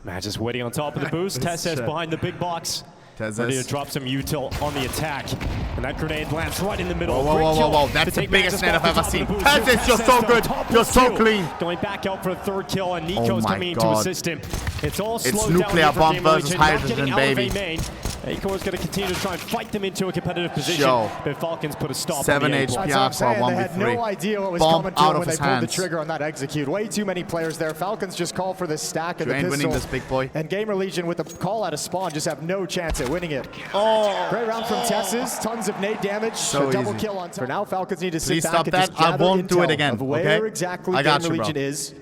Matt just waiting on top of the boost. Tess behind the big box. Ready to drop some util on the attack. And that grenade lands right in the middle. Whoa. That's the biggest net I've ever seen. Tess, you're so good. You're so clean. Going back out for a third kill, and Nico's coming in to assist him. It's all slowed down. It's nuclear bomb versus hydrogen, baby. Nico is going to continue to try and fight them into a competitive position. But Falcons put a stop 7 on the HPR for a 1v3. They had no idea what was coming to them when they pulled the trigger on that execute. Way too many players there. Falcons just call for the stack of the pistol. Winning this, big boy. And GamerLegion with the call out of spawn just have no chance at winning it. Great round from Tesses. Tons of nade damage. So double kill on top. For now, Falcons need to sit Please back stop and that. just gather I won't do it intel again. of where exactly GamerLegion is.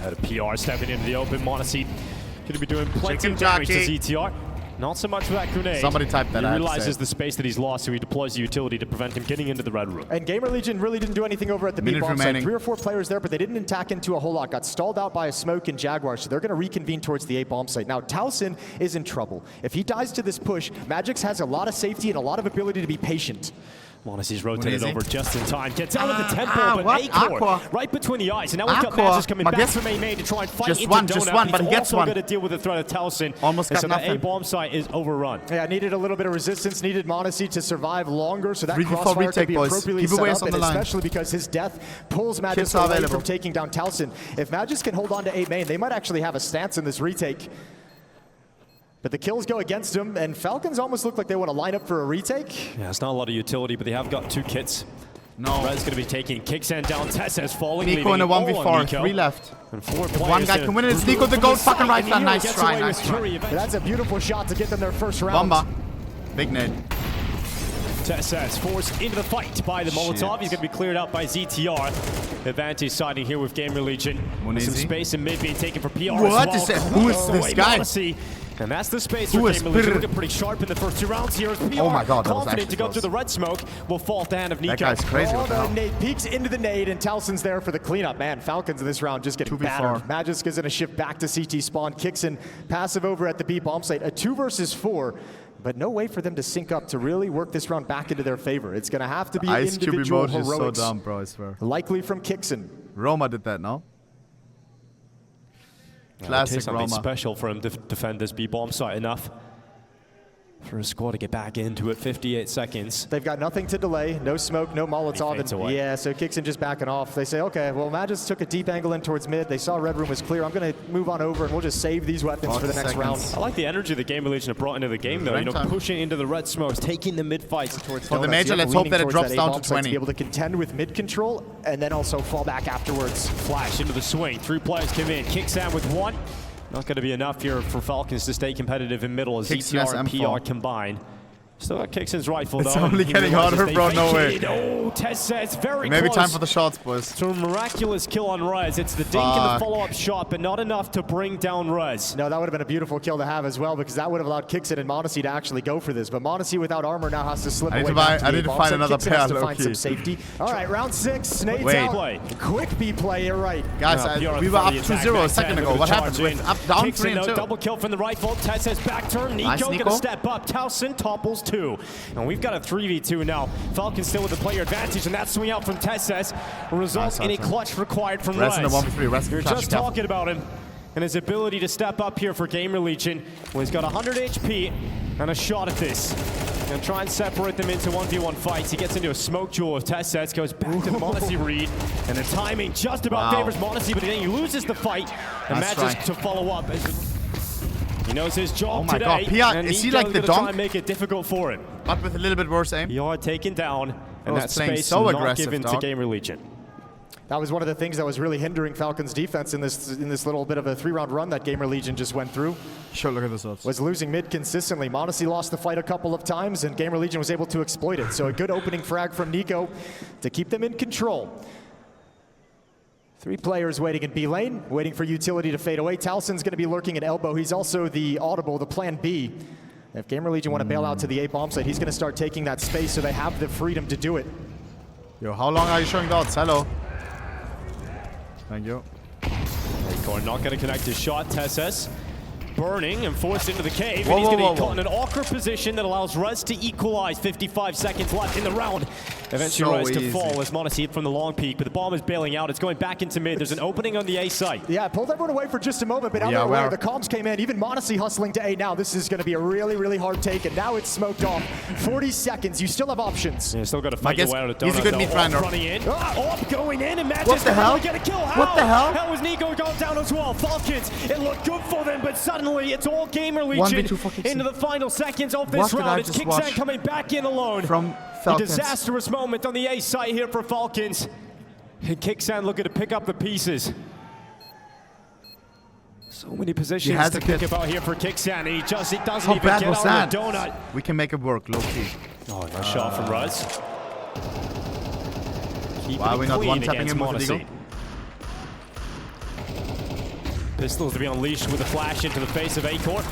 Had a PR stepping into the open. Monacy going to be doing plenty of damage to ZTR. Not so much with that grenade. Somebody typed that. He realizes the space that he's lost, so he deploys the utility to prevent him getting into the red room. And GamerLegion really didn't do anything over at the B bomb site. 3 or 4 players there, but they didn't attack into a whole lot. Got stalled out by a smoke and Jaguar, so they're going to reconvene towards the A bomb site. Now, Towson is in trouble. If he dies to this push, Magix has a lot of safety and a lot of ability to be patient. Monacy's rotated over just in time. Gets out of the tempo, but A-core right between the eyes. And now we've got Magix coming back from A main to try and fight into Donut. Just one, but he gets one. He's also going to deal with the threat of Towson. Almost got nothing. The A-bomb site is overrun. Yeah, needed a little bit of resistance. Needed Monacy to survive longer, so that crossfire could be appropriately set up, and especially because his death pulls Magix away from taking down Towson. If Magix can hold on to A main, they might actually have a stance in this retake. But the kills go against him, and Falcons almost look like they want to line up for a retake. Yeah, it's not a lot of utility, but they have got 2 kits. No. Red's going to be taking Kicksand down. Tess falling. Nico in a 1v4, 3 left. And 4 one guy can win it. It's Nico the gold fucking right side. Nice try, nice try. That's a beautiful shot to get them their first round. Bomba. Big nade. Tess forced into the fight by the Molotov. He's going to be cleared out by ZTR. Advantage siding here with GamerLegion. Some space in mid being taken for PR What as well. is it? Who is this guy? Monacy. And that's the space for GamerLegion. Looking pretty sharp in the first 2 rounds here. PR, oh my God, confident to go through the red smoke, will fall at the hand of Nico. That guy's crazy. What the hell? Nade peeks into the nade, and Towson's there for the cleanup. Man, Falcons in this round just getting battered. Magix is going to shift back to CT spawn. Kickson passive over at the B bomb site. A 2 versus 4. But no way for them to sync up to really work this round back into their favor. It's going to have to be individual heroics. Is so dumb, bro, I swear. Likely from Kickson. Roma did that, no? Classic something special for him to defend this B-bomb site enough for a squad to get back into it. 58 seconds. They've got nothing to delay. No smoke, no Molotov. Yeah, so Kickson just backing off. They say, okay, well, Magix took a deep angle in towards mid. They saw red room was clear. I'm going to move on over, and we'll just save these weapons for the next round. I like the energy that GamerLegion have brought into the game, though. You know, pushing into the red smokes, taking the mid fights towards the major. Let's hope that it drops down to 20. To be able to contend with mid control, and then also fall back afterwards. Flash into the swing. 3 players come in. Kicksan with 1. Not going to be enough here for Falcons to stay competitive in middle as ZTR and PR combine. Still got Kickson's rifle, though. It's only getting harder, bro. No way. Oh, Tess says very Maybe close. Time for the shots, boys. So a miraculous kill on Rez. It's the dink and the follow-up shot, but not enough to bring down Rez. No, that would have been a beautiful kill to have as well, because that would have allowed Kickson and Monacy to actually go for this. But Monacy without armor now has to slip away. I need to find another pair. Has to find some safety. All right, round 6. Nades out. Quick B play. You're right. Guys, we were up 2-0 a second ago. What happened? Up down 3-2. Double kill from the rifle. Tess has back turn. Nico going to step up. Towson topples 2. And we've got a 3v2 now. Falcons still with the player advantage, and that swing out from Tesses results in a clutch required from Rez. You're just talking about him and his ability to step up here for GamerLegion. Well, he's got 100 HP and a shot at this. Gonna try and separate them into 1v1 fights. He gets into a smoke duel with Tesses, goes back to Monacy Reed, and the timing just about favors Monacy, but then he loses the fight and manages to follow up. He knows his job today. God. Is he like the donk? Try and make it difficult for him. But with a little bit worse aim. PR taken down, and that space so not given to GamerLegion. That was one of the things that was really hindering Falcons' defense in this little bit of a 3-round run that GamerLegion just went through. Sure, look at this. Was losing mid consistently. Monacy lost the fight a couple of times, and GamerLegion was able to exploit it. So a good opening frag from Nico to keep them in control. 3 players waiting in B lane, waiting for utility to fade away. Towson's going to be lurking at elbow. He's also the audible, the plan B. If GamerLegion want to bail out to the A bomb site, he's going to start taking that space so they have the freedom to do it. Yo, how long are you showing dots? Hello. Thank you. Acorn not going to connect his shot. Tesses burning and forced into the cave. And he's going to be caught in an awkward position that allows Rez to equalize. 55 seconds left in the round. Eventually Rez to fall as m0NESY from the long peak, but the bomb is bailing out. It's going back into mid. There's an opening on the A site. Yeah, pulled everyone away for just a moment, but out where the comms came in, even m0NESY hustling to A now. This is going to be a really, really hard take, and now it's smoked off. 40 seconds. You still have options. Yeah, still got to fight your way out of donut. He's a good meat runner. Running in. Off going in, and Magic what the hell? Get a kill. How? What the hell? How was Nico going down as well? Falcons, it looked good for them, but suddenly it's all GamerLegion into the final seconds of this round. It's Kixan coming back in alone. From a disastrous moment on the A site here for Falcons. And Kixan looking to pick up the pieces. So many positions to think about here for Kixan, and he doesn't even get out of the donut. We can make it work, low key. Oh, nice shot from Ruz. Why are we not one-tapping him with the Eagle? Pistols to be unleashed with a flash into the face of A-Court.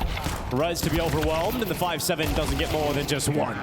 Rez to be overwhelmed, and the 5-7 doesn't get more than just one.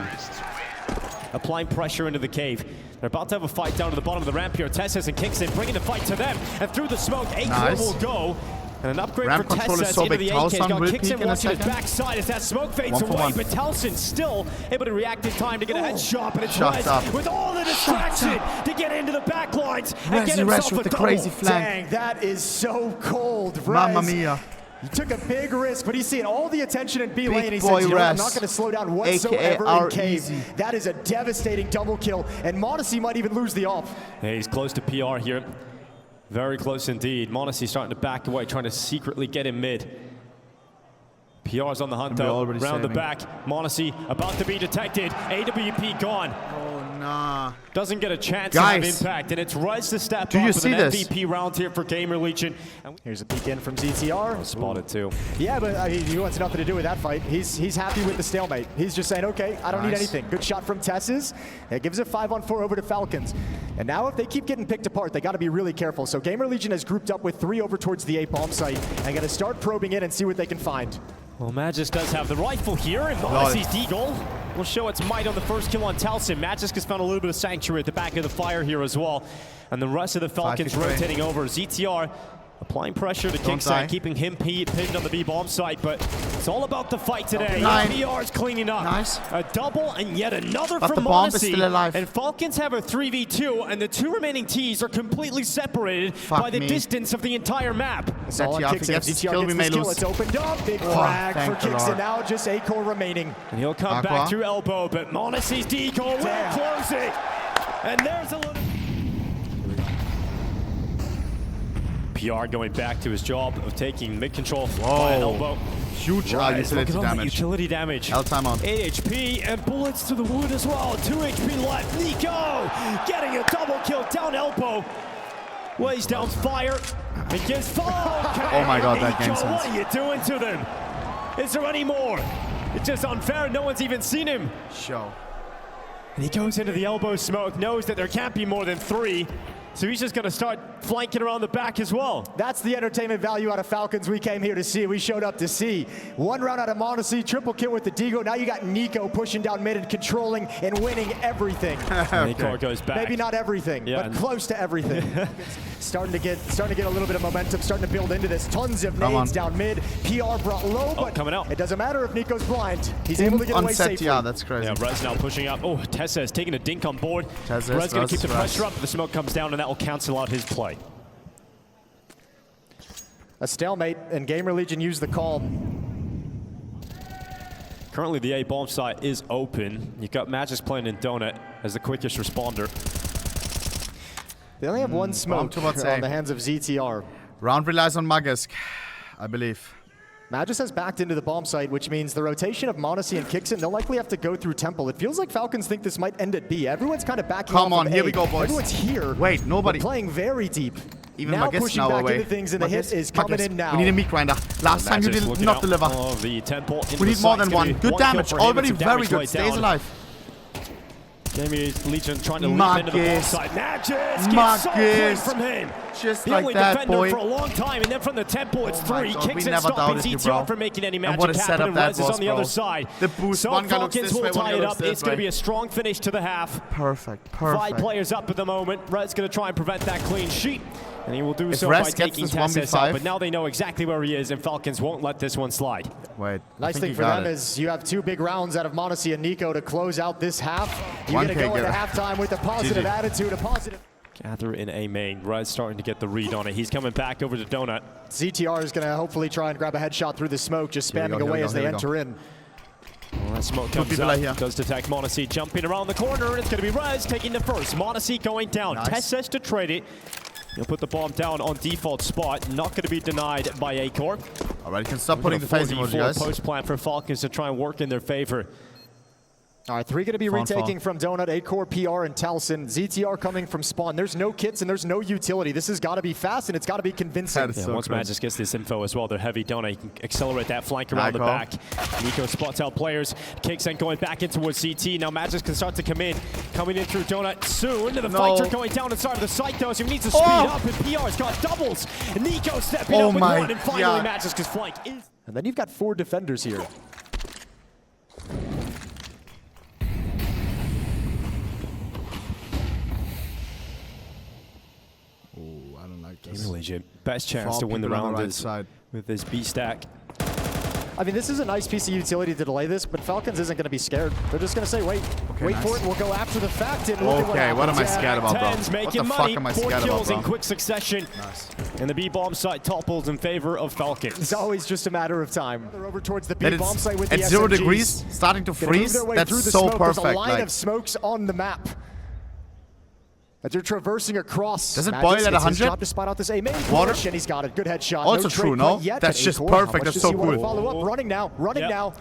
Applying pressure into the cave. They're about to have a fight down to the bottom of the ramp here. TeSeS and Kixan bringing the fight to them, and through the smoke, A-Court will go. And an upgrade ramp for TeSeS so into the AK. Got Kixan watching his backside as that smoke fades away, but Towson still able to react in time to get a headshot, but it's Rez with all the distraction to get into the back lines and get himself with a the crazy flank. Dang, that is so cold, Rez. Mamma mia. He took a big risk, but he's seeing all the attention in B lane, and he says, you know, I'm not going to slow down whatsoever in cave. That is a devastating double kill, and m0NESY might even lose the off. Yeah, he's close to PR here. Very close indeed. m0NESY starting to back away, trying to secretly get him mid. PR's on the hunt though, round the back. m0NESY about to be detected. AWP gone. Oh, nah. Doesn't get a chance to have impact, and it's Rez to step up with an MVP round here for GamerLegion. Here's a peek in from ZTR. Spotted too. Yeah, but he wants nothing to do with that fight. He's happy with the stalemate. He's just saying, okay, I don't need anything. Good shot from TeSeS. It gives a 5-on-4 over to Falcons. And now if they keep getting picked apart, they got to be really careful. So GamerLegion has grouped up with 3 over towards the A bomb site and got to start probing in and see what they can find. Well, Magisk does have the rifle here, and m0NESY's deagle will show its might on the first kill on Towson. Magisk has found a little bit of sanctuary at the back of the fire here as well. And the rest of the Falcons rotating over. ZTR applying pressure to Kixan, keeping him pinned on the B bomb site, but it's all about the fight today. PR's cleaning up. A double and yet another from m0NESY. And Falcons have a 3v2, and the 2 remaining Ts are completely separated by the distance of the entire map. It's all on Kixan. ZTR gets the kill. It's opened up. Big frag for Kixan. Now just A-Core remaining. And he'll come back through elbow, but m0NESY's decoy will close it. And there's a little... PR going back to his job of taking mid control by an elbow. Huge utility damage. L time on. 8 HP and bullets to the wood as well. 2 HP left. Nico getting a double kill down elbow. Lays down fire. It gives oh my god, that game sense. What are you doing to them? Is there any more? It's just unfair. No one's even seen him. And he goes into the elbow smoke, knows that there can't be more than 3. So he's just going to start flanking around the back as well. That's the entertainment value out of Falcons we came here to see. We showed up to see. 1 round out of m0NESY, triple kill with the Deagle. Now you got Nico pushing down mid and controlling and winning everything. Nico goes back. Maybe not everything, but close to everything. starting to get a little bit of momentum, starting to build into this. Tons of nades down mid. PR brought low, but coming out. It doesn't matter if Nico's blind. He's able to get away safely. Yeah, that's crazy. Yeah, Rez now pushing up. Oh, TeSeS taking a dink on board. Rez going to keep the pressure up. The smoke comes down, and that will cancel out his play. A stalemate, and GamerLegion used the call. Currently, the A bomb site is open. You've got Magisk playing in Donut as the quickest responder. They only have 1 smoke on the hands of ZTR. Round relies on Magisk, I believe. Magisk has backed into the bomb site, which means the rotation of m0NESY and Kixan, they'll likely have to go through Temple. It feels like Falcons think this might end at B. Everyone's kind of backing off. Come on, here we go, boys. Everyone's here. Wait, nobody. They're playing very deep. Even now Magisk pushing back into things, and the hit is coming in now. We need a meat grinder. Last time you did not deliver. Oh, the Temple we need more than 1. Good damage. Already very good. Stays alive. GamerLegion trying to leap into the ball side. Magisk gets so quick from him. Just the like only that, defender boy. for a long time, and then from the Temple, it's 3. Kicks and stopping ZTR from making any magic happen, and Rez is on the other side. The boost, so Falcons will tie it up. It's going to be a strong finish to the half. Perfect. 5 players up at the moment. Rez going to try and prevent that clean sheet. And he will do so by taking TeSeS out, but now they know exactly where he is, and Falcons won't let this one slide. Wait, nice thing for them is you have 2 big rounds out of m0NESY and NiKo to close out this half. You're going to go into halftime with a positive attitude, a positive... Gather in A main. Rez starting to get the read on it. He's coming back over to Donut. ZTR is going to hopefully try and grab a headshot through the smoke, just spamming away as they enter in. Well, that smoke comes up, does detect m0NESY jumping around the corner, and it's going to be Rez taking the first. m0NESY going down. TeSeS to trade it. He'll put the bomb down on default spot. Not going to be denied by A-Core. All right, can stop putting the phase emoji, guys. Post plan for Falcons to try and work in their favor. All right, 3 going to be retaking from Donut, A-Core, PR, and Talson. ZTR coming from spawn. There's no kits and there's no utility. This has got to be fast and it's got to be convincing. Yeah, so once Magisk gets this info as well, they're heavy. Donut, he can accelerate that flank around the back. NiKo spots out players. Kixen going back in towards CT. Now Magisk can start to come in. Coming in through Donut soon. The fights are going down inside of the site though, so he needs to speed up, and PR's got doubles. NiKo stepping up with one, and finally Magisk's flank is... And then you've got 4 defenders here. GamerLegion, best chance to win the round is with this B stack. I mean, this is a nice piece of utility to delay this, but Falcons isn't going to be scared. They're just going to say, wait for it, we'll go after the fact. And what am I scared about, bro? What the fuck am I scared about, bro? 4 kills in quick succession. And the B-bomb site topples in favor of Falcons. It's always just a matter of time. They're over towards the B-bomb site with the SMGs. At 0 degrees, starting to freeze, that's so perfect. There's a line of smokes on the map that they're traversing across. Does it boil at 100? Job to spot out this A main push, and he's got it. Good headshot. Also true, no? That's just perfect. That's so cool. Follow up, running now.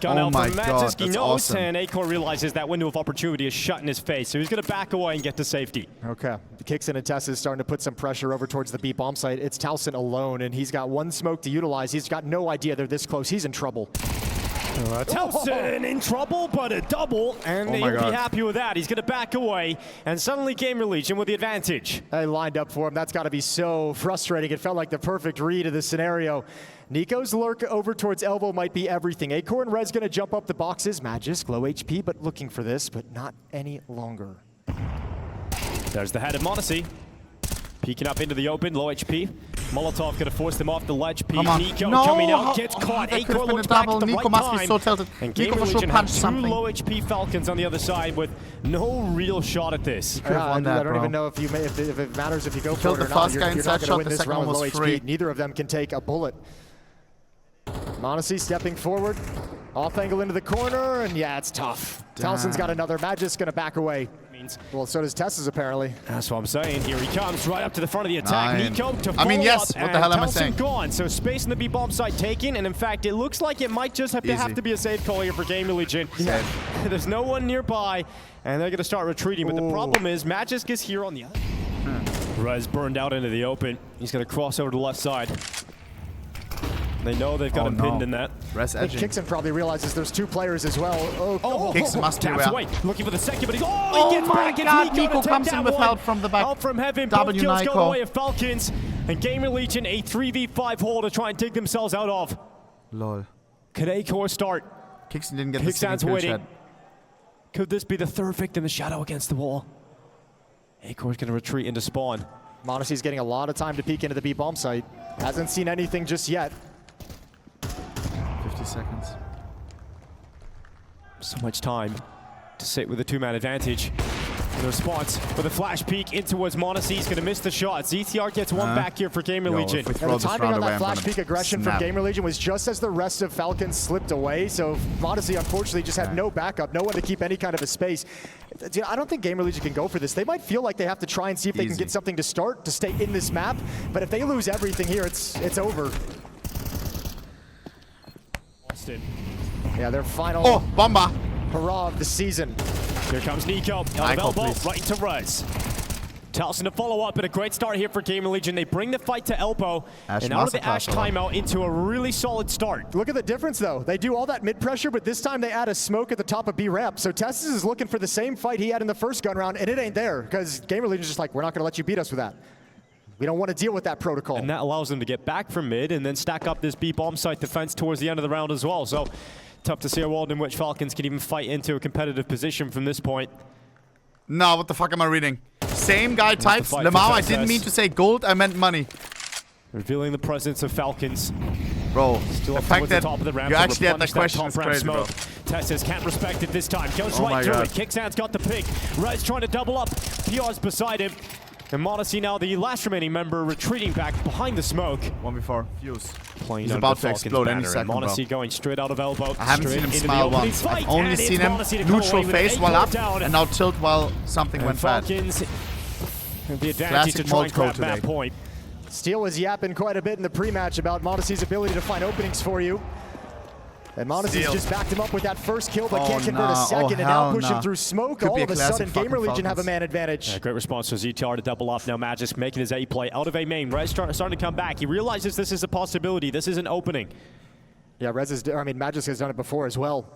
Gun out from Magisk. He knows, and A-Core realizes that window of opportunity is shut in his face, so he's going to back away and get to safety. Okay. Kixen and TeSeS is starting to put some pressure over towards the B-bomb site. It's Talson alone, and he's got 1 smoke to utilize. He's got no idea they're this close. He's in trouble. Talson in trouble, but a double, and he'll be happy with that. He's going to back away, and suddenly GamerLegion with the advantage. They lined up for him. That's got to be so frustrating. It felt like the perfect read of the scenario. NiKo's lurk over towards elbow might be everything. A-Core and Red's going to jump up the boxes. Magisk, low HP, but looking for this, but not any longer. There's the head of m0NESY. Peeking up into the open, low HP. Molotov going to force them off the ledge. NiKo coming out, gets caught. A-Core looks back at the right time. So tilted. And GamerLegion has 2 low HP Falcons on the other side with no real shot at this. I don't even know if it matters if you go for it or not. You're not going to win this round with low HP. Neither of them can take a bullet. m0NESY stepping forward. Off angle into the corner, and yeah, it's tough. Talson's got another. Magisk's going to back away. Well, so does TeSeS apparently. That's what I'm saying. Here he comes, right up to the front of the attack. NiKo to follow yes. up, what the hell am I saying? Gone. So space in the B-bomb site taken, and in fact, it looks like it might just have to be a safe call here for GamerLegion. Yeah. There's no one nearby, and they're going to start retreating. But the problem is, Magisk is here on the other. Rez burned out into the open. He's going to cross over to the left side. They know they've got him pinned in that. Kixen probably realizes there's 2 players as well. Kixen must be away. Looking for the second, but he gets back. NiKo comes in with help from the back. Help from heaven. Both kills go away of Falcons. And GamerLegion a 3v5 hole to try and dig themselves out of. Lol. Could A-Core start? Kixen didn't get the second kill shot. Could this be the 3rd victim in shadow against the wall? A-Core's going to retreat into spawn. m0NESY's getting a lot of time to peek into the B-bomb site. Hasn't seen anything just yet. 50 seconds. So much time to sit with a 2-man advantage. The response with a flash peek in towards m0NESY. He's going to miss the shot. ZTR gets 1 back here for GamerLegion. The timing on that flash peek aggression from GamerLegion was just as the rest of Falcons slipped away. So m0NESY unfortunately just had no backup, no one to keep any kind of a space. I don't think GamerLegion can go for this. They might feel like they have to try and see if they can get something to start to stay in this map. But if they lose everything here, it's over. Yeah, their final bomba hurrah of the season. Here comes NiKo. Elbow right to Rez. Talson to follow up, and a great start here for GamerLegion. They bring the fight to elbow, and out of the Ash timeout into a really solid start. Look at the difference, though. They do all that mid-pressure, but this time they add a smoke at the top of B ramp. So TeSeS is looking for the same fight he had in the first gun round, and it ain't there, because GamerLegion's just like, we're not going to let you beat us with that. We don't want to deal with that protocol. And that allows them to get back from mid and then stack up this B-bomb site defense towards the end of the round as well. So tough to see a world in which Falcons can even fight into a competitive position from this point. No, what the fuck am I reading? same guy types. Lamau, I didn't mean to say gold, I meant money. Revealing the presence of Falcons. Bro, Still the fact that top of the ramp you actually had that question is crazy, bro. Tessus can't respect it this time. Goes right through it. Kicksan's got the pick. Rez trying to double up. PR's beside him. And m0NESY now, the last remaining member, retreating back behind the smoke. 1v4. Fuse. He's about to explode any second, bro. m0NESY going straight out of elbow. I haven't seen him smile once. I've only seen him neutral face while up and now tilt while something went bad. Falcons have the advantage to try and grab that point. Steel was yapping quite a bit in the pre-match about m0NESY's ability to find openings for you. And m0NESY's just backed him up with that first kill, but can't convert a second, and now pushing through smoke. All of a sudden, GamerLegion have a man advantage. Yeah, great response from ZTR to double off. Now Magisk making his A play out of A main. Rez starting to come back. He realizes this is a possibility. This is an opening. Yeah, Magisk has done it before as well.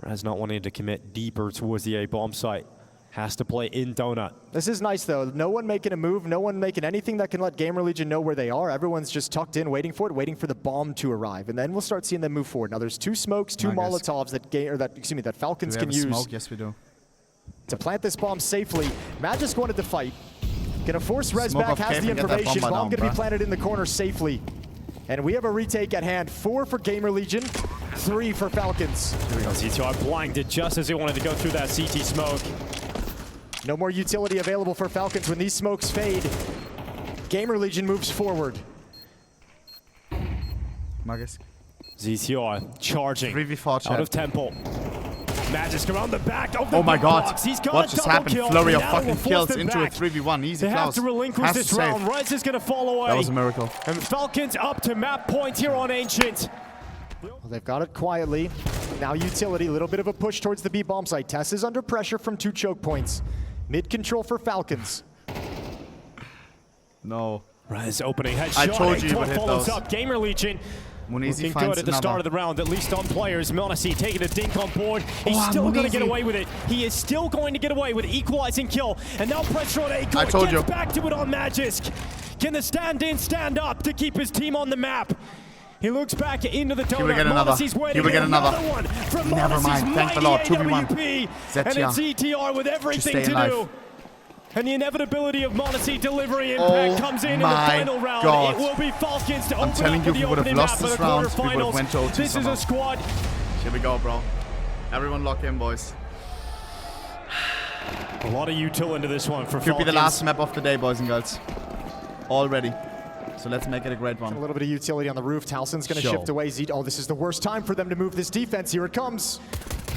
Rez not wanting to commit deeper towards the A bomb site. Has to play in donut. This is nice, though. No one making a move, no one making anything that can let GamerLegion know where they are. Everyone's just tucked in, waiting for it, waiting for the bomb to arrive. And then we'll start seeing them move forward. Now, there's 2 smokes, 2 Molotovs that Falcons can use. Smoke? Yes, we do. To plant this bomb safely. Magisk wanted to fight. Gonna force Rez back, has the information. Bomb gonna be planted in the corner safely. And we have a retake at hand. 4 for GamerLegion, 3 for Falcons. ZTR blinded just as he wanted to go through that CT smoke. No more utility available for Falcons when these smokes fade. GamerLegion moves forward. Magisk. ZTR charging 3v4 out of temple. Magisk around the back. Oh my god. What just happened? Flurry of fucking kills into a 3v1. Easy. They have to relinquish this round. Rez is going to fall away. That was a miracle. And Falcons up to map point here on Ancient. Well, they've got it quietly. Now utility, a little bit of a push towards the B bomb site. Tess is under pressure from 2 choke points. Mid control for Falcons. No. Rez opening headshot. I told you would hit those. Up. GamerLegion looking good at the start of the round, at least on players. m0NESY taking a dink on board. He's still going to get away with it. He is still going to get away with equalizing kill. And now pressure on A. I told you. Gets back to it on Magisk. Can the stand-in stand up to keep his team on the map? He looks back into the donut. He will get another. He will get another. One from Never mind. Thank the Lord. 2v1. And it's ZTR with everything to do. And the inevitability of m0NESY delivery impact comes in the final round. God. It will be Falcons to I'm open telling up you, the we would have opening lost map this of the round. We would have quarterfinals. went to OT This somehow. is a squad. Here we go, bro. Everyone lock in, boys. A lot of util into this one for Could Falcons. be the last map of the day, boys and girls. Already. So let's make it a great one. A little bit of utility on the roof. Towson's going to shift away. Oh, this is the worst time for them to move this defense. Here it comes.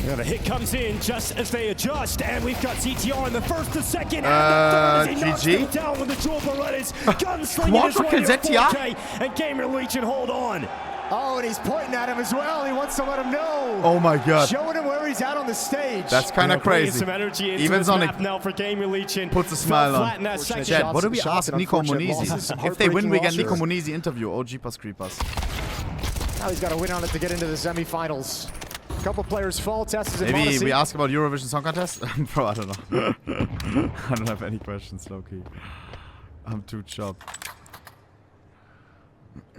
Yeah, the hit comes in just as they adjust, and we've got ZTR in the first, the second, and the third as he knocks them down with the dual Berettas. Gunslinging his way to 4K, and GamerLegion hold on. Oh, and he's pointing at him as well. He wants to let him know. Oh my god. Showing him where he's at on the stage. That's kind of crazy. Some energy into Even Sonic now for GamerLegion. Puts a smile on. Chad, what do we ask Nico Monizi? If they win, we get Nico Monizi interview. Oh, Jeepers Creepers. Now he's got to win on it to get into the semifinals. A couple players fall. Test is Maybe we ask about Eurovision Song Contest? Bro, I don't know. I don't have any questions, low-key. I'm too chopped.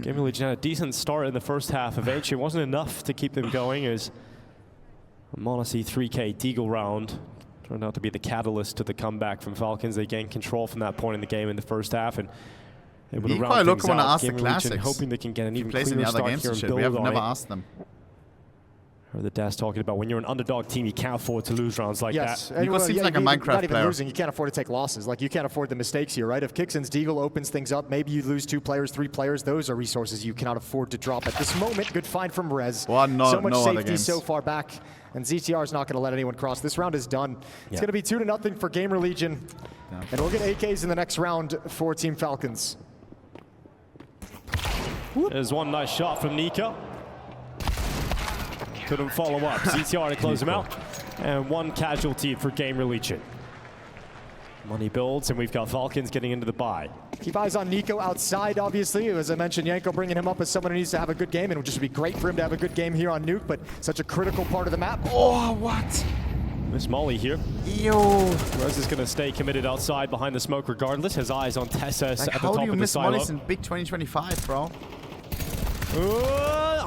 GamerLegion had a decent start in the first half. Eventually, it wasn't enough to keep them going as m0NESY 3K Deagle round turned out to be the catalyst to the comeback from Falcons. They gained control from that point in the game in the first half, and they would round things out. GamerLegion hoping they can get an even cleaner start here and build we have on never it. asked them. Or the Dash talking about when you're an underdog team, you can't afford to lose rounds like that. Nico seems like a Minecraft not even player. losing, you can't afford to take losses. Like, you can't afford the mistakes here, right? If Kixan's Deagle opens things up, maybe you lose 2 players, 3 players. Those are resources you cannot afford to drop at this moment. Good find from Rez. Well, so much safety so far back, and ZTR is not going to let anyone cross. This round is done. It's going to be 2-0 for GamerLegion, and we'll get AKs in the next round for Team Falcons. There's one nice shot from Nico. Couldn't follow up. ZTR to close him out. And 1 casualty for GamerLegion. Money builds, and we've got Falcons getting into the bye. Keep eyes on Nico outside, obviously. As I mentioned, Yanko bringing him up as someone who needs to have a good game, and it would just be great for him to have a good game here on Nuke, but such a critical part of the map. Oh, what? Miss Molly here. Yo. Rez is going to stay committed outside behind the smoke regardless. His eyes on Tessus at the top of the silo. How do you miss Molly's in big 2025, bro?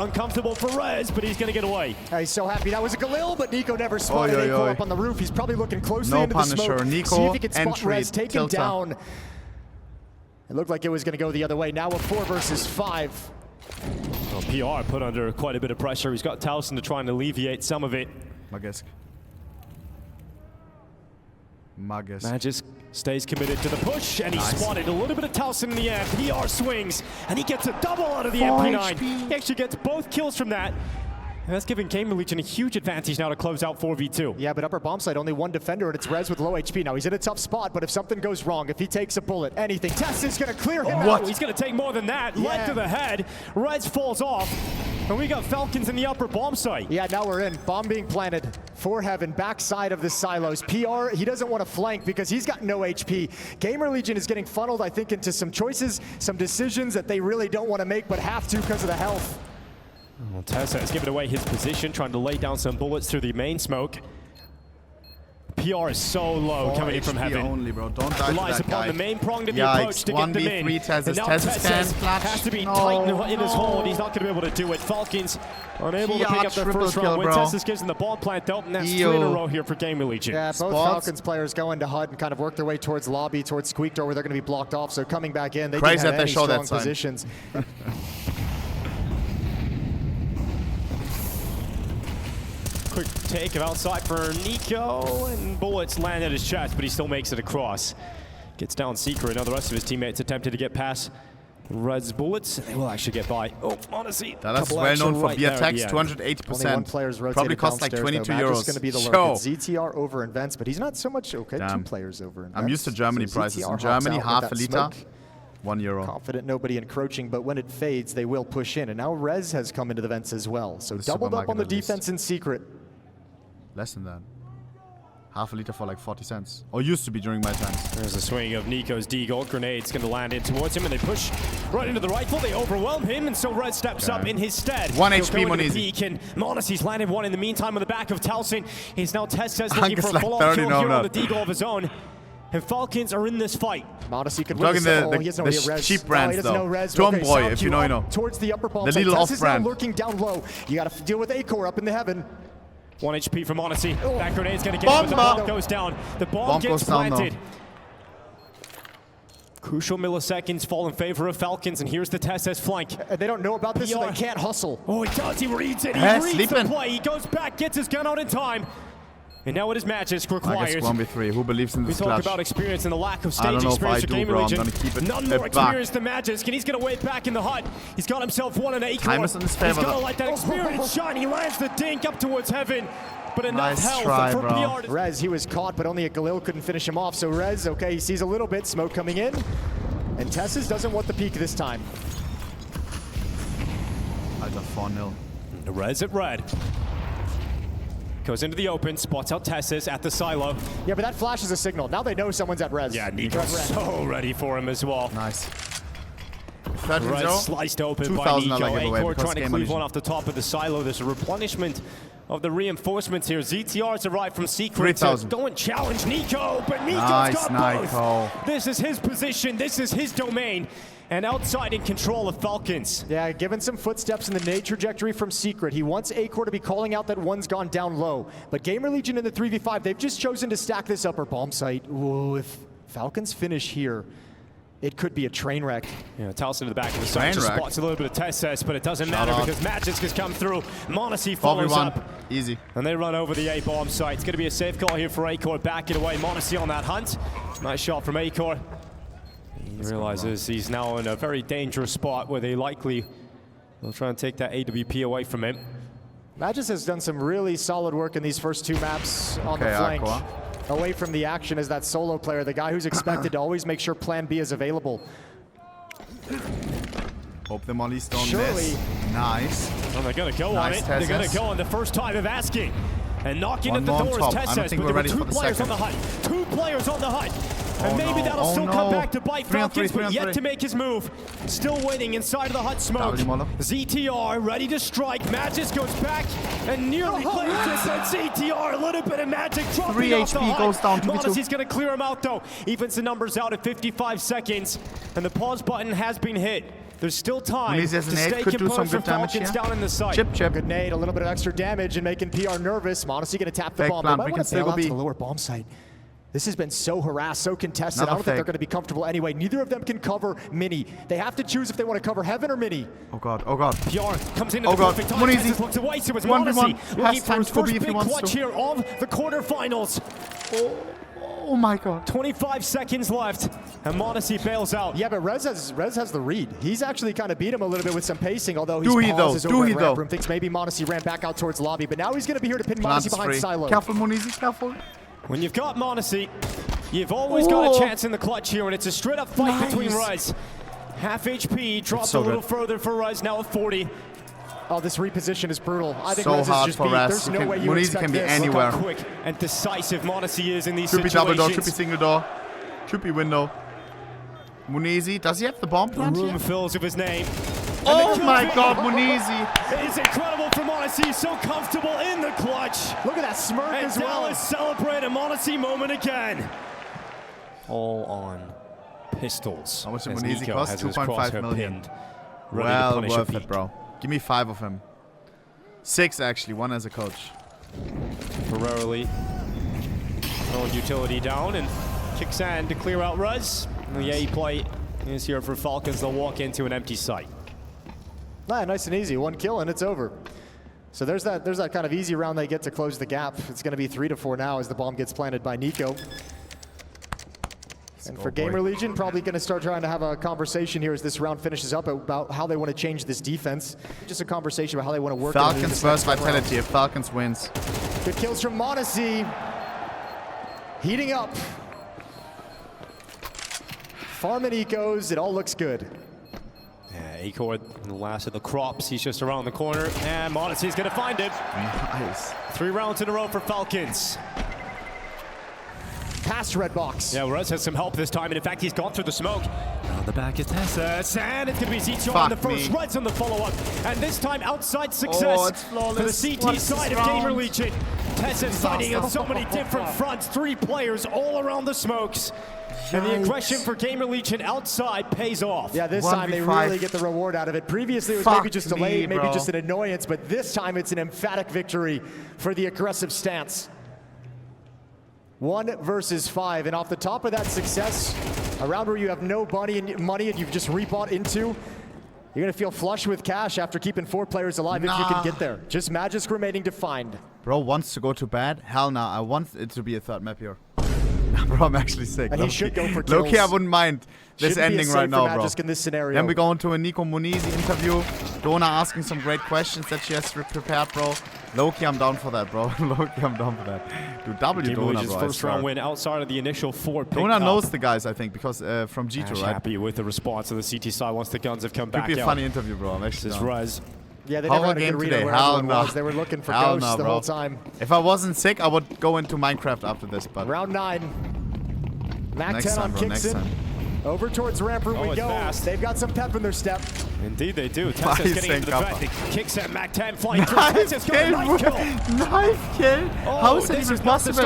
Uncomfortable for Rez, but he's going to get away. He's so happy that was a Galil, but Nico never spotted Acor up on the roof. He's probably looking closely into the smoke. Nico, see if he can spot entry, Rez, take him down. It looked like it was going to go the other way. Now a 4 versus 5. Well, PR put under quite a bit of pressure. He's got Towson to try and alleviate some of it. Magisk stays committed to the push, and he spotted a little bit of Towson in the air. PR swings, and he gets a double out of the MP9. He actually gets both kills from that. And that's giving GamerLegion a huge advantage now to close out 4v2. Yeah, but upper bomb site, only one defender, and it's Rez with low HP. Now, he's in a tough spot, but if something goes wrong, if he takes a bullet, anything, Tess is going to clear him out. He's going to take more than that. Leg to the head. Rez falls off. And we got Falcons in the upper bomb site. Yeah, now we're in. Bomb being planted for Heaven, backside of the silos. PR, he doesn't want to flank because he's got no HP. GamerLegion is getting funneled, I think, into some choices, some decisions that they really don't want to make, but have to because of the health. Well, Tessa has given away his position, trying to lay down some bullets through the main smoke. PR is so low coming in from Heaven. Only, bro. Don't die relies to that upon guy. the main prong to the approach to get them in. 1v3 Tezis. And now Tezis has to be tight in his hold. He's not going to be able to do it. Falcons unable to pick up their first round win. Tezis gives them the ball plant out, and that's 3 in a row here for GamerLegion. Yeah, both Falcons players go into HUD and kind of work their way towards lobby, towards Squeak Door, where they're going to be blocked off. So coming back in, they didn't have any strong positions. Quick take of outside for Nico, and bullets land at his chest, but he still makes it across. Gets down Secret, and the rest of his teammates attempted to get past Red's bullets. They will actually get by. Oh, honestly. Dallas is well known for beer tax, 280%. Probably costs like 22 euros. Going to be the low. ZTR over in vents, but he's not so much. Okay, 2 players over in vents. I'm used to Germany prices. In Germany, half a liter, €1. Confident, nobody encroaching, but when it fades, they will push in. And now Rez has come into the vents as well. So doubled up on the defense in Secret. Less than that. Half a liter for like 40 cents. Or used to be during my time. There's a swing of Nico's D-Gold grenades going to land in towards him, and they push right into the rifle. They overwhelm him, and so Red steps up in his stead. 1 HP, Monizy. And Monacy's landed one in the meantime on the back of Towson. He's now Tess looking for a like full-on kill here on the D-Gold of his own. And Falcons are in this fight. Monacy could win the cheap brands, though. John Boy, if you know. Towards the upper bomb. The little off-brand. Lurking down low. You got to deal with Acor up in the Heaven. 1 HP from Monacy. That grenade's going to get him, but the bomb goes down. The bomb gets planted. Crucial milliseconds fall in favor of Falcons, and here's the Tess flank. They don't know about this, so they can't hustle. Oh, he does. He reads it. He reads the play. He goes back, gets his gun out in time. And now it is Magisk required. 1v3. Who believes in this clutch? We talk about experience and the lack of stage experience for GamerLegion. None more experience than Magisk, and he's going to wait back in the HUD. He's got himself 1 and 8. Time is in his favor. He's got to let that experience shine. He lands the dink up towards Heaven. But enough health for PR. Rez, he was caught, but only a Galil couldn't finish him off. So Rez, okay, he sees a little bit, smoke coming in. And Tessis doesn't want the peak this time. Alter, 4-0. Rez at red. Goes into the open, spots out Tessis at the silo. Yeah, but that flash is a signal. Now they know someone's at Rez. Yeah, Nico's so ready for him as well. Nice. Rez sliced open by Nico. Acor trying to cleave one off the top of the silo. There's a replenishment of the reinforcements here. ZTR's arrived from Secret to go and challenge Nico, but Nico's got both. This is his position. This is his domain. And outside in control of Falcons. Yeah, given some footsteps in the nade trajectory from Secret. He wants Acor to be calling out that one's gone down low. But GamerLegion in the 3v5, they've just chosen to stack this upper bomb site. Ooh, if Falcons finish here, it could be a train wreck. Yeah, Towson to the back of the site, just spots a little bit of Tess, but it doesn't matter because Magisk has come through. Monacy follows up. Easy. And they run over the A bomb site. It's going to be a safe call here for Acor. Back it away. Monacy on that hunt. Nice shot from Acor. He realizes he's now in a very dangerous spot where they likely will try and take that AWP away from him. Magisk has done some really solid work in these first 2 maps on the flank. Away from the action as that solo player, the guy who's expected to always make sure plan B is available. Hope the molly's don't miss. Nice. Well, they're going to go on it. They're going to go on the first time of asking. And knocking at the door is Tess, but there were 2 players on the HUD. 2 players on the HUD. And maybe that'll still come back to bite Falcons, but yet to make his move. Still waiting inside of the HUD smoke. ZTR ready to strike. Magisk goes back and nearly plays this. And ZTR, a little bit of magic dropping 3 off the HP HUD. goes down to Monacy's going to clear him out, though. Evens the numbers out at 55 seconds. And the pause button has been hit. There's still time Munizi to has an stay nade, could do some composed for good damage Falcons here. down in the site. Chip, chip. Good nade, a little bit of extra damage and making PR nervous. Monacy gonna tap the Fake bomb. plant, They might we want can to bail still out be. to the lower bomb site. This has been so harassed, so contested. Another I don't think they're fake. going to be comfortable anyway. Neither of them can cover Mini. They have to choose if they want to cover Heaven or Mini. Oh god, oh god. PR comes into Oh the god, perfect time. Munizi. Texas looks away, so it's 1v1. Monacy looking Has for time his to first be if he big wants clutch to. here of the quarterfinals. Oh my god. 25 seconds left, and Monacy bails out. Yeah, but Rez has the read. He's actually kind of beat him a little bit with some pacing, although he's pauses Do over he at though? ramp room. Thinks maybe Monacy ran back out towards lobby, but now he's going to be here to pin Plants Monacy behind free. Silo. Careful, Munizi, careful. When you've got Monacy, you've always got a chance in the clutch here, and it's a straight-up fight between Rez. Half HP, dropped so a little good. further for Rez, now at 40. Oh, this reposition is brutal. I think So Rez is hard just for beat. Rez. There's You no can- way you Munizi expect can be this. anywhere. Look how quick and decisive Monacy is in these Should be situations. double door, should be single door. Should be window. Munizi, does he have the bomb The plant room here? fills with his name. Oh my god, Munizi. It's incredible for Monacy, so comfortable in the clutch. Look at that smirk And as well. Dallas celebrate a Monacy moment again. All on pistols. How much did as Munizi Nico cost? has his 2.5 crosshair million. pinned, ready to Well punish a worth peak. it, bro. Give me 5 of him. 6 actually, 1 as a coach. Temporarily throwing utility down and kicks in to clear out Rez. The A play is here for Falcons. They'll walk into an empty site. Nice and easy. 1 kill and it's over. So there's that kind of easy round they get to close the gap. It's going to be 3-4 now as the bomb gets planted by Nico. And for GamerLegion, probably going to start trying to have a conversation here as this round finishes up about how they want to change this defense. Just a conversation about how they want to work. Falcons first vitality. If Falcons wins. Good kills from Monacy. Heating up. Farming ecos. It all looks good. Yeah, Acor, the last of the crops. He's just around the corner, and Monacy's going to find it. Nice. 3 rounds in a row for Falcons. Past red box. Yeah, Rez has some help this time, and in fact, he's gone through the smoke. On the back is Tessa, and it's going to be Zito on the first. Rez on the follow-up, and this time outside success for the CT side of GamerLegion. Tessa's fighting on so many different fronts. 3 players all around the smokes. And the aggression for GamerLegion outside pays off. Yeah, this time they really get the reward out of it. Previously, it was maybe just delayed, maybe just an annoyance, but this time it's an emphatic victory for the aggressive stance. 1 versus 5, and off the top of that success, a round where you have no money and you've just rebought into, you're gonna feel flush with cash after keeping 4 players alive if you can get there. Just Magisk remaining to find. Bro wants to go to bed? Hell nah, I want it to be a 3rd map here. Bro, I'm actually sick. And he should go for kills. Low-key, I wouldn't mind this ending right now, bro. In this scenario. Then we go into a Nico Munizi interview. Dona asking some great questions that she has prepared, bro. Low-key, I'm down for that, bro. Low-key, I'm down for that. Dude, W Dona, bro. First round win outside of the initial 4 pick. Dona knows the guys, I think, because from G2, right? Happy with the response of the CT side once the guns have come back out. Could be a funny interview, bro. I'm actually down. Rez. Yeah, they never had a good read on where everyone was. They were looking for ghosts the whole time. If I wasn't sick, I would go into Minecraft after this, but... Round 9. Mac 10 on Kixon. Over towards ramp room we go. Fast. They've got some pep in their step. Indeed they do. Tessa's getting into the back. Kicks at Mac 10, flying through. Tessa's got a knife kill. Knife kill? How is that even possible?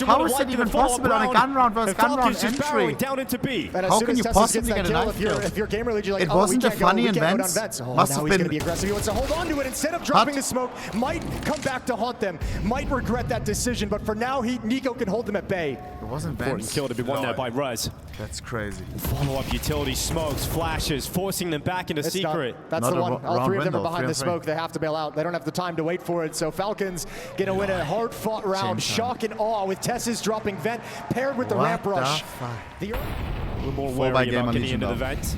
How is that even possible on a gun round versus gun round entry? Down into B. How can you possibly get a knife kill? If you're GamerLegion, you're like, it wasn't a funny event. Must have been. He's going to be aggressive. He wants to hold on to it instead of dropping the smoke. Might come back to haunt them. Might regret that decision, but for now, Nico can hold them at bay. It wasn't Vance. Important kill to be won there by Rez. That's crazy. Follow-up utility smokes, flashes, forcing them back into secret. That's the one. All 3 of them are behind the smoke. They have to bail out. They don't have the time to wait for it. So Falcons gonna win a hard-fought round. Shock and awe with Tessa's dropping vent paired with the ramp rush. A little more wary about getting into the vent.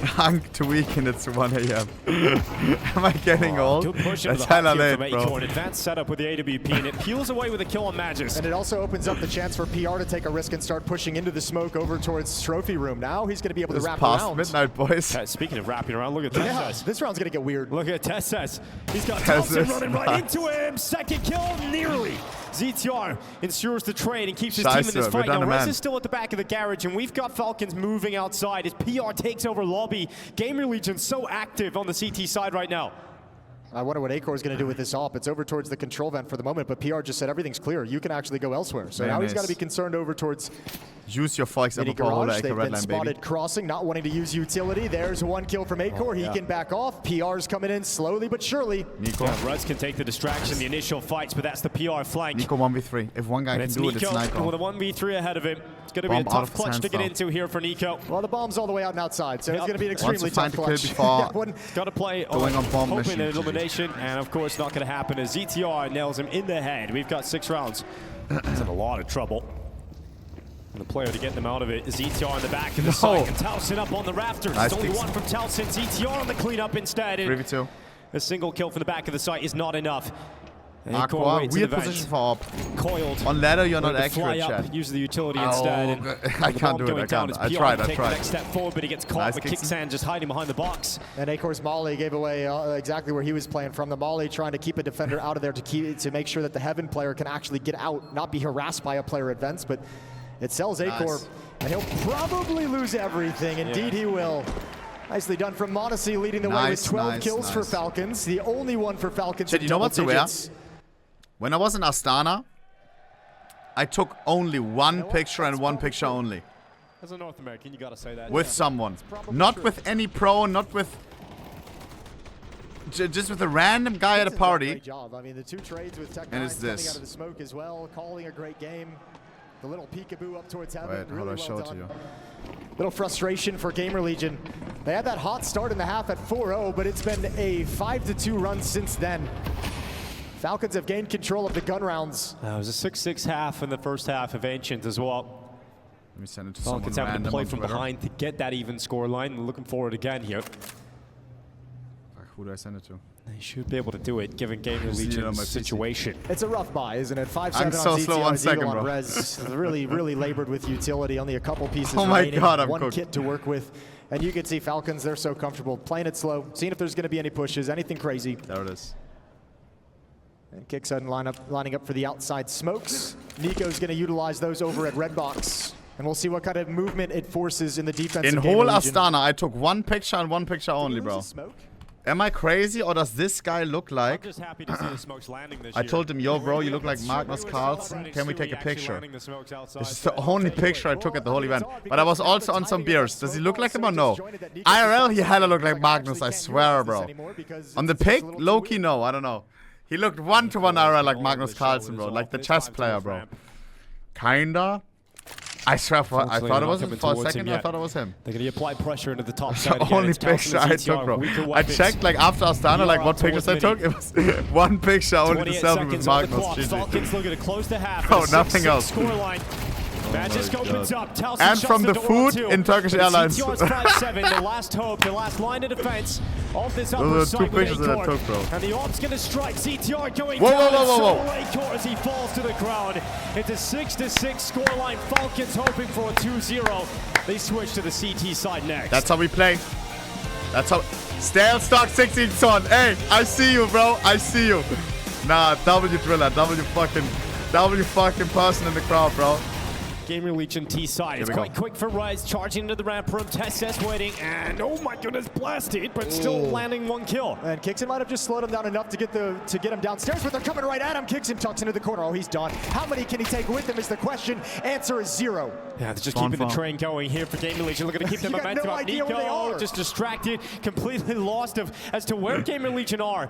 Hunk to weaken, it's 1 AM. Am I getting old? Good push into That's the hella late, late, bro. bro. An advanced setup with the AWP, and it peels away with a kill on Magisk. And it also opens up the chance for PR to take a risk and start pushing into the smoke over towards trophy room. Now he's going to be able to wrap around. Midnight, boys. Speaking of wrapping around, look at Tessas. This round's going to get weird. Look at Tessas. He's got Thompson running right into him. Second kill, nearly. ZTR ensures the trade and keeps his team in this fight. Now, Rez is still at the back of the garage, and we've got Falcons moving outside as PR takes over lobby. GamerLegion so active on the CT side right now. I wonder what Acor is going to do with this op. It's over towards the control vent for the moment, but PR just said everything's clear. You can actually go elsewhere. So now he's got to be concerned over towards use your Fox mini garage. They've been spotted crossing, not wanting to use utility. There's one kill from Acor. He can back off. PR's coming in slowly but surely. Nico. Yeah, Rez can take the distraction, the initial fights, but that's the PR flank. Nico 1v3. If one guy can do it, it's Nico. With a 1v3 ahead of him. It's going to be a tough clutch to get into here for Nico. Well, the bomb's all the way out and outside, so it's going to be an extremely tough clutch. Got to play going on bomb hoping mission. An elimination, and of course not going to happen as ZTR nails him in the head. We've got 6 rounds. He's in a lot of trouble. And the player to get them out of it is ZTR in the back of the site, and Towson up on the rafters. Nice. It's only one from Towson. ZTR on the cleanup instead. 3v2. A single kill from the back of the site is not enough. Aqua, weird position for op. Coiled. On ladder, you're not accurate, Chad. Use the utility instead. I can't do it, I can't. I tried. The next step forward, but he gets caught with Kicksan just hiding behind the box. And Acor's Molly gave away exactly where he was playing from. The Molly trying to keep a defender out of there to make sure that the Heaven player can actually get out, not be harassed by a player at Vents, but it sells Acor, and he'll probably lose everything. Indeed he will. Nicely done from Monacy, leading the way with 12 kills for Falcons. The only one for Falcons. Chad, you know what's rare? When I was in Astana, I took only one picture and one picture only. As a North American, you gotta say that. With someone. Not with any pro, not with... Just with a random guy at a party. Great job. I mean, the 2 trades with Tech and it's coming this. out of the smoke as well, calling a great game. The little peekaboo up towards Heaven. Wait, really how do I show well it to you? Little frustration for GamerLegion. They had that hot start in the half at 4-0, but it's been a 5-2 run since then. Falcons have gained control of the gun rounds. It was a 6-6 half in the first half of Ancient as well. Let me send it to Falcons someone having to play from Twitter. behind to get that even score line. Looking forward again here. Who do I send it to? They should be able to do it, given GamerLegion's situation. It's a rough buy, isn't it? 5-7 I'm so on slow, 1 second, bro. on Rez. really labored with utility. Only a couple pieces oh my remaining. God, I'm one cooked. kit to work with. And you can see Falcons, they're so comfortable playing it slow, seeing if there's going to be any pushes, anything crazy. There it is. And Kicksan lining up for the outside smokes. Nico's going to utilize those over at Red Box. And we'll see what kind of movement it forces in the defense. In whole Astana, I took one picture and one picture only, bro. Am I crazy, or does this guy look like... I'm just happy to see the smokes landing this I told him, yo, bro, you look like Magnus Carlsen. Can we take a picture? This is the only picture I took at the whole event. But I was also on some beers. Does he look like him or no? IRL, he hella look like Magnus, I swear, bro. On the pic, low-key, no, I don't know. He looked one-to-one IRL like Magnus Carlsen, bro. Like the chess player, bro. Kinda. I swear, I thought it was him for a second. I thought it was him. They're going to apply pressure into the top That's side. the only picture I took, bro. I checked like after Astana, like what pictures I took. It was one picture only to selfie with Magnus. Falcons looking to close the half. Bro, nothing else. Magic opens up. Towson and from the food in Turkish Airlines. CTR's 5-7, the last hope, the last line of defense of this upper side with Acor. And the Orb's going to strike. CTR going down. Whoa. Acor as he falls to the ground. It's a 6-6 scoreline. Falcons hoping for a 2-0. They switch to the CT side next. That's how we play. That's how. Stale stock 16 son. Hey, I see you, bro. I see you. Nah, W driller. W fucking person in the crowd, bro. GamerLegion T side. It's quite quick for Rise, charging into the ramp room. TSS waiting, and oh my goodness, blasted, but still landing 1 kill. And Kicksan might have just slowed him down enough to get him downstairs, but they're coming right at him. Kicksan tucks into the corner. Oh, he's done. How many can he take with him is the question. Answer is 0. Yeah, they're just keeping the train going here for GamerLegion. Looking to keep the momentum up. Nico just distracted, completely lost as to where GamerLegion are.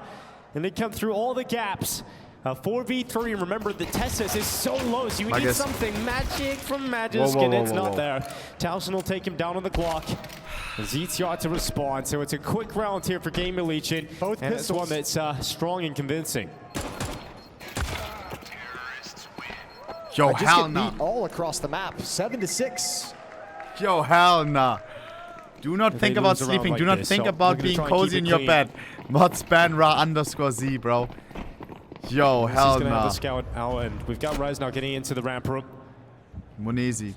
And they come through all the gaps. 4v3, remember the TSS is so low, so you need something magic from Magisk, and it's not there. Towson will take him down on the clock. ZTR to respond, so it's a quick round here for GamerLegion. Both and it's one that's strong and convincing. Yo, hell no. Beat all across the map, 7-6. Yo, hell no. Do not think about sleeping. Do not think about being cozy in your bed. Modspanra_Z, bro. Yo, hell no. The scout out, and we've got Rez now getting into the ramp room. Munizi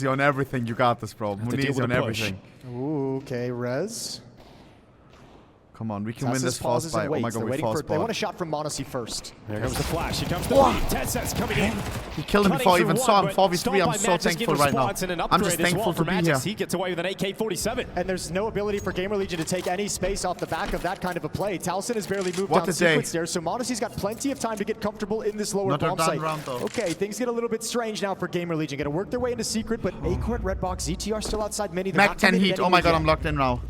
on everything. You got this, bro. Munizi on everything. Ooh, okay, Rez. Come on, we can win this fast by. Oh my god, we fast They want a shot from m0NESY first. Here comes the flash. Here comes the lead. TeSeS coming in. He killed him before I even saw him. 4v3. I'm so thankful right now. I'm just thankful to be here. He gets away with an AK-47. And there's no ability for GamerLegion to take any space off the back of that kind of a play. Talcin has barely moved down sequence there, so m0NESY's got plenty of time to get comfortable in this lower bomb site. Okay, things get a little bit strange now for GamerLegion. Gonna work their way into secret, but A-Core at red box, ZTR still outside mini. Mac 10 heat. Oh my god, I'm locked in now.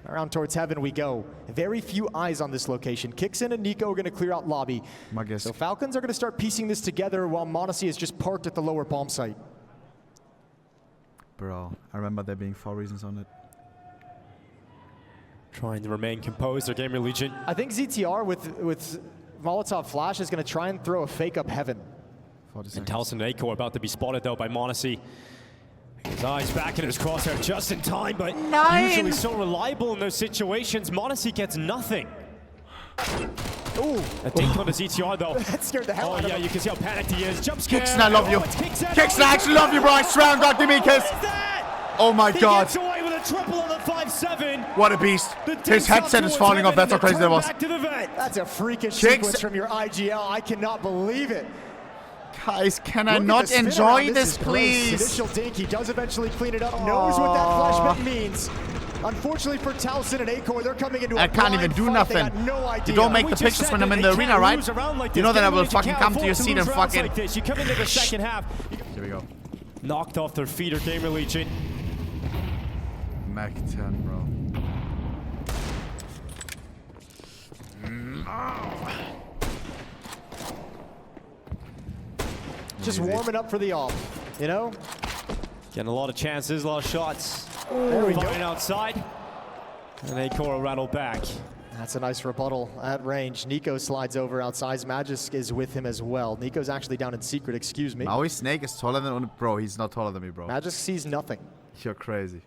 Around towards heaven we go. Very few eyes on this location. Kixin and Nico are going to clear out lobby. So Falcons are going to start piecing this together while m0NESY is just parked at the lower bomb site. Bro, I remember there being 4 reasons on it. Trying to remain composed, their GamerLegion. I think ZTR with Molotov Flash is going to try and throw a fake up heaven. And Talcin and A-Core about to be spotted though by m0NESY. His eyes back in his crosshair just in time, but usually so reliable in those situations. m0NESY gets nothing. Ooh. A dink on the ZTR though. That scared the hell out of him. Yeah, you can see how panicked he is. Jump scare. Kixin, I love you. Kixin, I actually love you, bro. I swear on God, give me a kiss. Oh my God. He gets away with a triple on the 5-7. What a beast. His headset is falling off. That's how crazy that was. That's a freakish sequence from your IGL. I cannot believe it. Guys, can I not enjoy this, please? Initial dink, he does eventually clean it up, knows what that flashback means. Unfortunately for Talcin and A-Core, they're coming into a can't even do nothing. You don't make the pictures when I'm in the arena, right? You know that I will fucking come to your seat and fucking... You come into the second half. Here we go. Knocked off their feet, or GamerLegion. Mac 10, bro. Just warming up for the off, you know? Getting a lot of chances, a lot of shots. There we go. Outside. And A-Core will rattle back. That's a nice rebuttal at range. Nico slides over outside. Magisk is with him as well. Nico's actually down in secret, excuse me. Maui Snake is taller than... Bro, he's not taller than me, bro. Magisk sees nothing. You're crazy.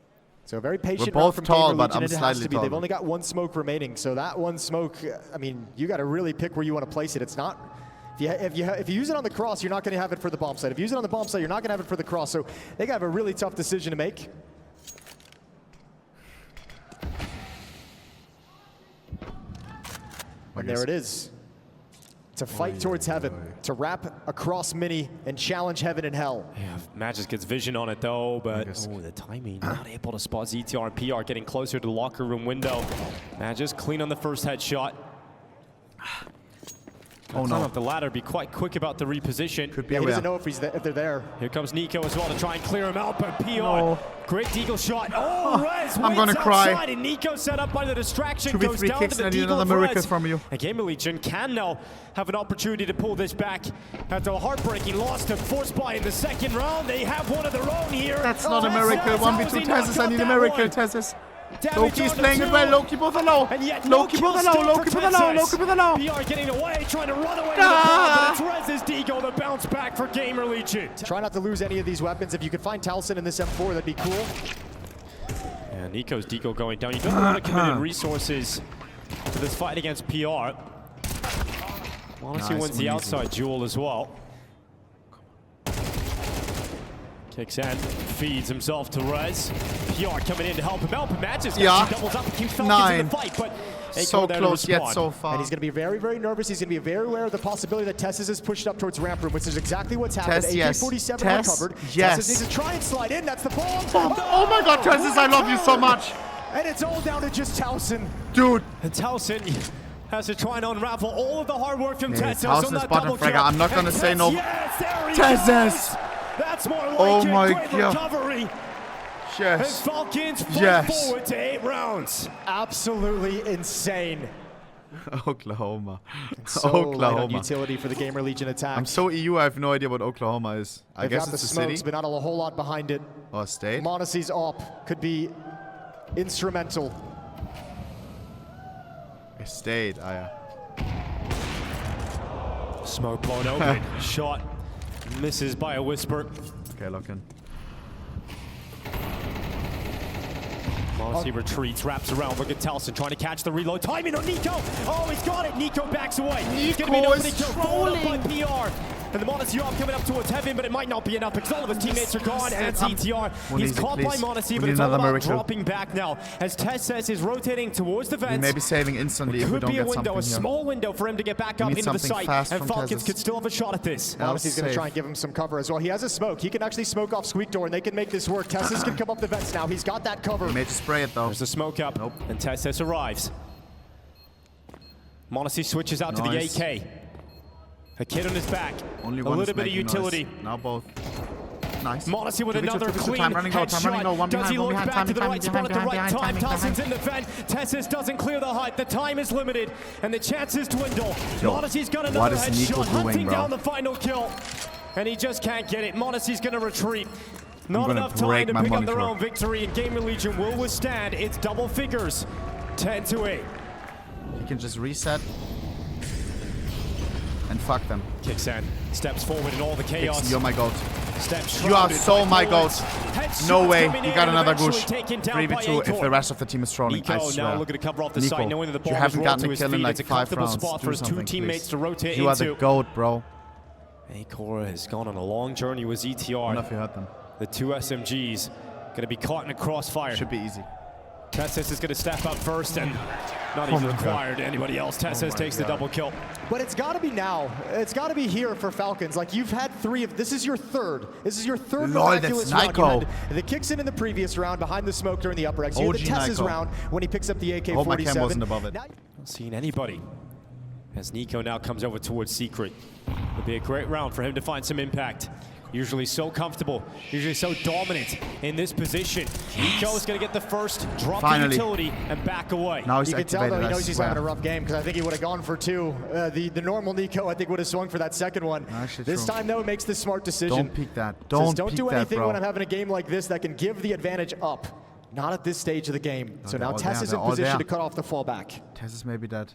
So very patient. We're both tall, but I'm slightly taller. They've only got one smoke remaining. So that one smoke, I mean, you got to really pick where you want to place it. It's not... If you use it on the cross, you're not going to have it for the bomb site. If you use it on the bomb site, you're not going to have it for the cross. So they have a really tough decision to make. And there it is. To fight towards heaven, to wrap across mini and challenge heaven and hell. Yeah, Magisk gets vision on it though, but the timing, not able to spot ZTR and PR, getting closer to the locker room window. Magisk clean on the first headshot. Oh no! Up the ladder, be quite quick about the reposition. Could be. He doesn't know if they're there. Here comes Nico as well to try and clear him out, but PR, great deagle shot. Oh, Rez I'm gonna cry. And Nico set up by the distraction goes down kicks to the and I need deagle another of miracle Rez. from you. And GamerLegion can now have an opportunity to pull this back after a heartbreaking loss to Force Buy in the second round. They have one of their own here. That's not a miracle. 1v2 TeSeS. I need a miracle, TeSeS. Loki's playing it well. Loki both are low. Loki both are low. Loki both are low. Loki both are low. PR getting away, trying to run away. But it's Rez's deagle to bounce back for GamerLegion. Try not to lose any of these weapons. If you could find Talcin in this M4, that'd be cool. Yeah, Nico's deagle going down. You don't want to commit resources to this fight against PR. m0NESY wins the outside duel as well. Kicks in, feeds himself to Rez. PR coming in to help him out, but Magisk doubles up and keeps Falcons in the fight, but so close yet so far. And he's going to be very, very nervous. He's going to be very aware of the possibility that TeSeS is pushed up towards ramp room, which is exactly what's happened. AK-47 recovered. TeSeS needs to try and slide in. That's the bomb. Oh my God, TeSeS, I love you so much. And it's all down to just Talcin. Dude. And Talcin has to try and unravel all of the hard work from TeSeS on that double kill. I'm not going to say no. TeSeS. That's more like great recovery. Yes. And Falcons forward to 8 rounds. Absolutely insane. Oklahoma. So Oklahoma. Utility for the GamerLegion attack. I'm so EU, I have no idea what Oklahoma is. I guess it's a city. But not a whole lot behind it. Oh, a state? m0NESY's op could be instrumental. A state, yeah. Smoke blown open. Shot. Misses by a whisper. Okay, lock in. m0NESY retreats, wraps around. Look at Talcin trying to catch the reload. Timing on Nico. Oh, he's got it. Nico backs away. Nico is trolling. By PR. And the Monacy arm coming up towards heaven, but it might not be enough because all of his teammates are gone. And ETR, he's caught by Monacy, but it's all about dropping back now. As Tess is rotating towards the vents. Maybe saving instantly if we don't get something here. A small window for him to get back up into the site. And Falcons could still have a shot at this. Monacy's going to try and give him some cover as well. He has a smoke. He can actually smoke off Squeak Door, and they can make this work. Tess can come up the vents now. He's got that cover. He made to spray it though. There's the smoke up. Nope. And Tess arrives. Monacy switches out to the AK. A kid on his back. Only a one little bit of utility. Now both. Nice. Monacy with another clean headshot. Does he look back to the right spot at the right time? Towson's in the vent. Tessis doesn't clear the height. The time is limited, and the chances dwindle. Monacy's got another headshot, hunting down the final kill. And he just can't get it. Monacy's going to retreat. Not enough time to pick up their own victory, and GamerLegion will withstand its double figures. 10-8. He can just reset and fuck them. Kixan steps forward in all the chaos. Kixan, you're my goat. You are so my goat. No way. He got another goosh. 3v2 if the rest of the team is trolling. I swear. Now looking to cover off the site, knowing that the ball you haven't gotten a kill in like 5 rounds. Spot for his two teammates to rotate you are the goat, bro. Acor has gone on a long journey with ETR. I don't know if you heard them. The two SMGs going to be caught in a crossfire. Should be easy. Tessis is going to step up first and not even required anybody else. Tessis takes the double kill. But it's got to be now. It's got to be here for Falcons. Like, you've had 3 of... This is your third. This is your third miraculous round. You had the kicks in the previous round behind the smoke during the upper X. You had the Tessis round when he picks up the AK-47. Oh, my cam wasn't above it. Not seeing anybody. As Nico now comes over towards Secret. It'll be a great round for him to find some impact. Usually so comfortable, usually so dominant in this position. Nico is going to get the first drop of utility and back away. Now he's you can tell though he knows he's having a rough game because I think he would have gone for 2. The normal Nico I think would have swung for that second one. This time though he makes the smart decision. Don't peek that. Don't do anything when I'm having a game like this that can give the advantage up. Not at this stage of the game. So now Tess is in position to cut off the fallback. Tess may be dead.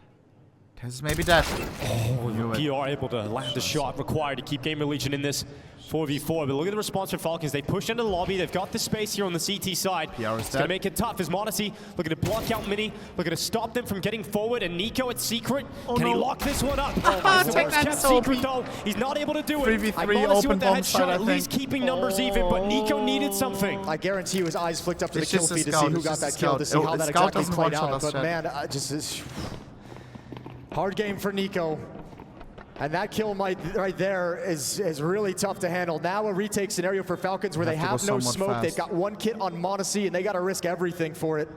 Tess may be dead. Oh, PR able to land the shot required to keep GamerLegion in this 4v4, but look at the response from Falcons. They push into the lobby. They've got the space here on the CT side. It's going to make it tough as Monacy looking to block out Mini, looking to stop them from getting forward, and Nico at Secret. Can he lock this one up? Oh, the worst kept Secret though. He's not able to do it. 3v3 Monacy open with the headshot, at least keeping numbers even, but Nico needed something. I guarantee you his eyes flicked up to the kill feed to see who got that kill, to see how that exactly played out. But man, hard game for Nico. And that kill right there is really tough to handle. Now a retake scenario for Falcons where they have no smoke. They've got 1 kit on Monacy and they got to risk everything for it.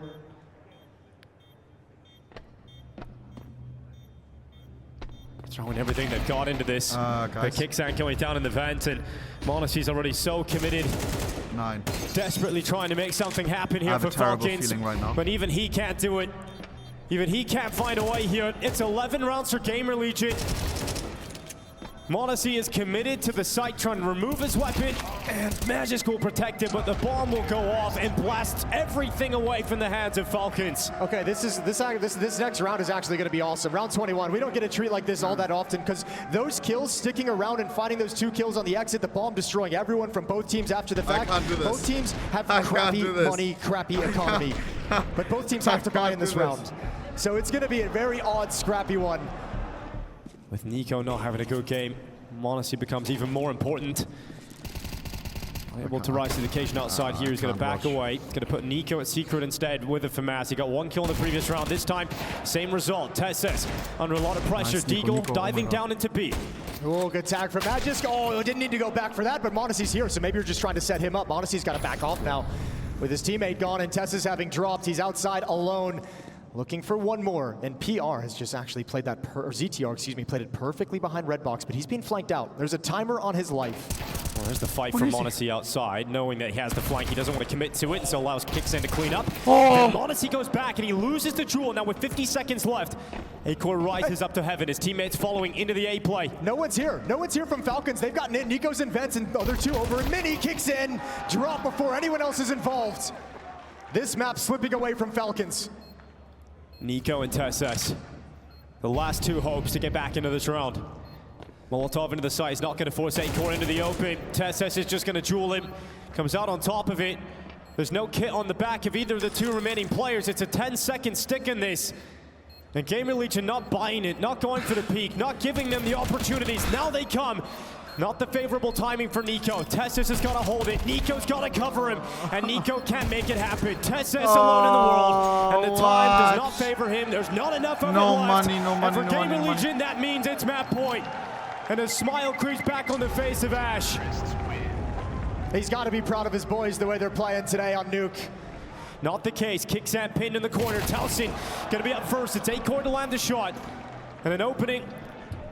Throwing everything they've got into this. The Kixan going down in the vent, and Monacy's already so committed. 9. Desperately trying to make something happen here for Falcons. Right now. But even he can't do it. Even he can't find a way here. It's 11 rounds for GamerLegion. Monacy is committed to the site, trying to remove his weapon, and Magisk will protect him, but the bomb will go off and blast everything away from the hands of Falcons. Okay, this next round is actually going to be awesome. Round 21. We don't get a treat like this all that often because those kills, sticking around and finding those 2 kills on the exit, the bomb destroying everyone from both teams after the fact. Both teams have crappy money, crappy economy, but both teams have to buy in this round. So it's going to be a very odd, scrappy one. With Nico not having a good game, Monacy becomes even more important. Able to rise to the occasion outside here. He's going to back away. He's going to put Nico at Secret instead with a FAMAS. He got 1 kill in the previous round. This time, same result. Tessis under a lot of pressure. Deagle diving down into B. Oh, good tag from Magisk. Oh, didn't need to go back for that, but Monacy's here, so maybe you're just trying to set him up. Monacy's got to back off now. With his teammate gone and Tessis having dropped, he's outside alone. Looking for 1 more, and PR has just actually played that, ZTR, excuse me, played it perfectly behind Redbox, but he's being flanked out. There's a timer on his life. Well, there's the fight from Monacy outside, knowing that he has the flank. He doesn't want to commit to it, and so allows Kixan to clean up. And Monacy goes back, and he loses the jewel. Now with 50 seconds left, Acor rises up to heaven. His teammates following into the A play. No one's here. No one's here from Falcons. They've gotten in. Nico's in vents, and the other 2 over. And Mini kicks in. Drop before anyone else is involved. This map slipping away from Falcons. Nico and Tessis, the last 2 hopes to get back into this round. Molotov into the side, he's not going to force Acor into the open. Tessis is just going to jewel him, comes out on top of it. There's no kit on the back of either of the 2 remaining players. It's a 10-second stick in this. And GamerLegion not buying it, not going for the peak, not giving them the opportunities. Now they come. Not the favorable timing for Nico. Tessus has got to hold it. Nico's got to cover him. And Nico can't make it happen. Tessus alone in the world. And the time does not favor him. There's not enough of it left. No money, and for GamerLegion, that means it's map point. And a smile creeps back on the face of Ash. He's got to be proud of his boys the way they're playing today on Nuke. Not the case. Kicksat pinned in the corner. Towson going to be up first. It's Acorn to land the shot. And an opening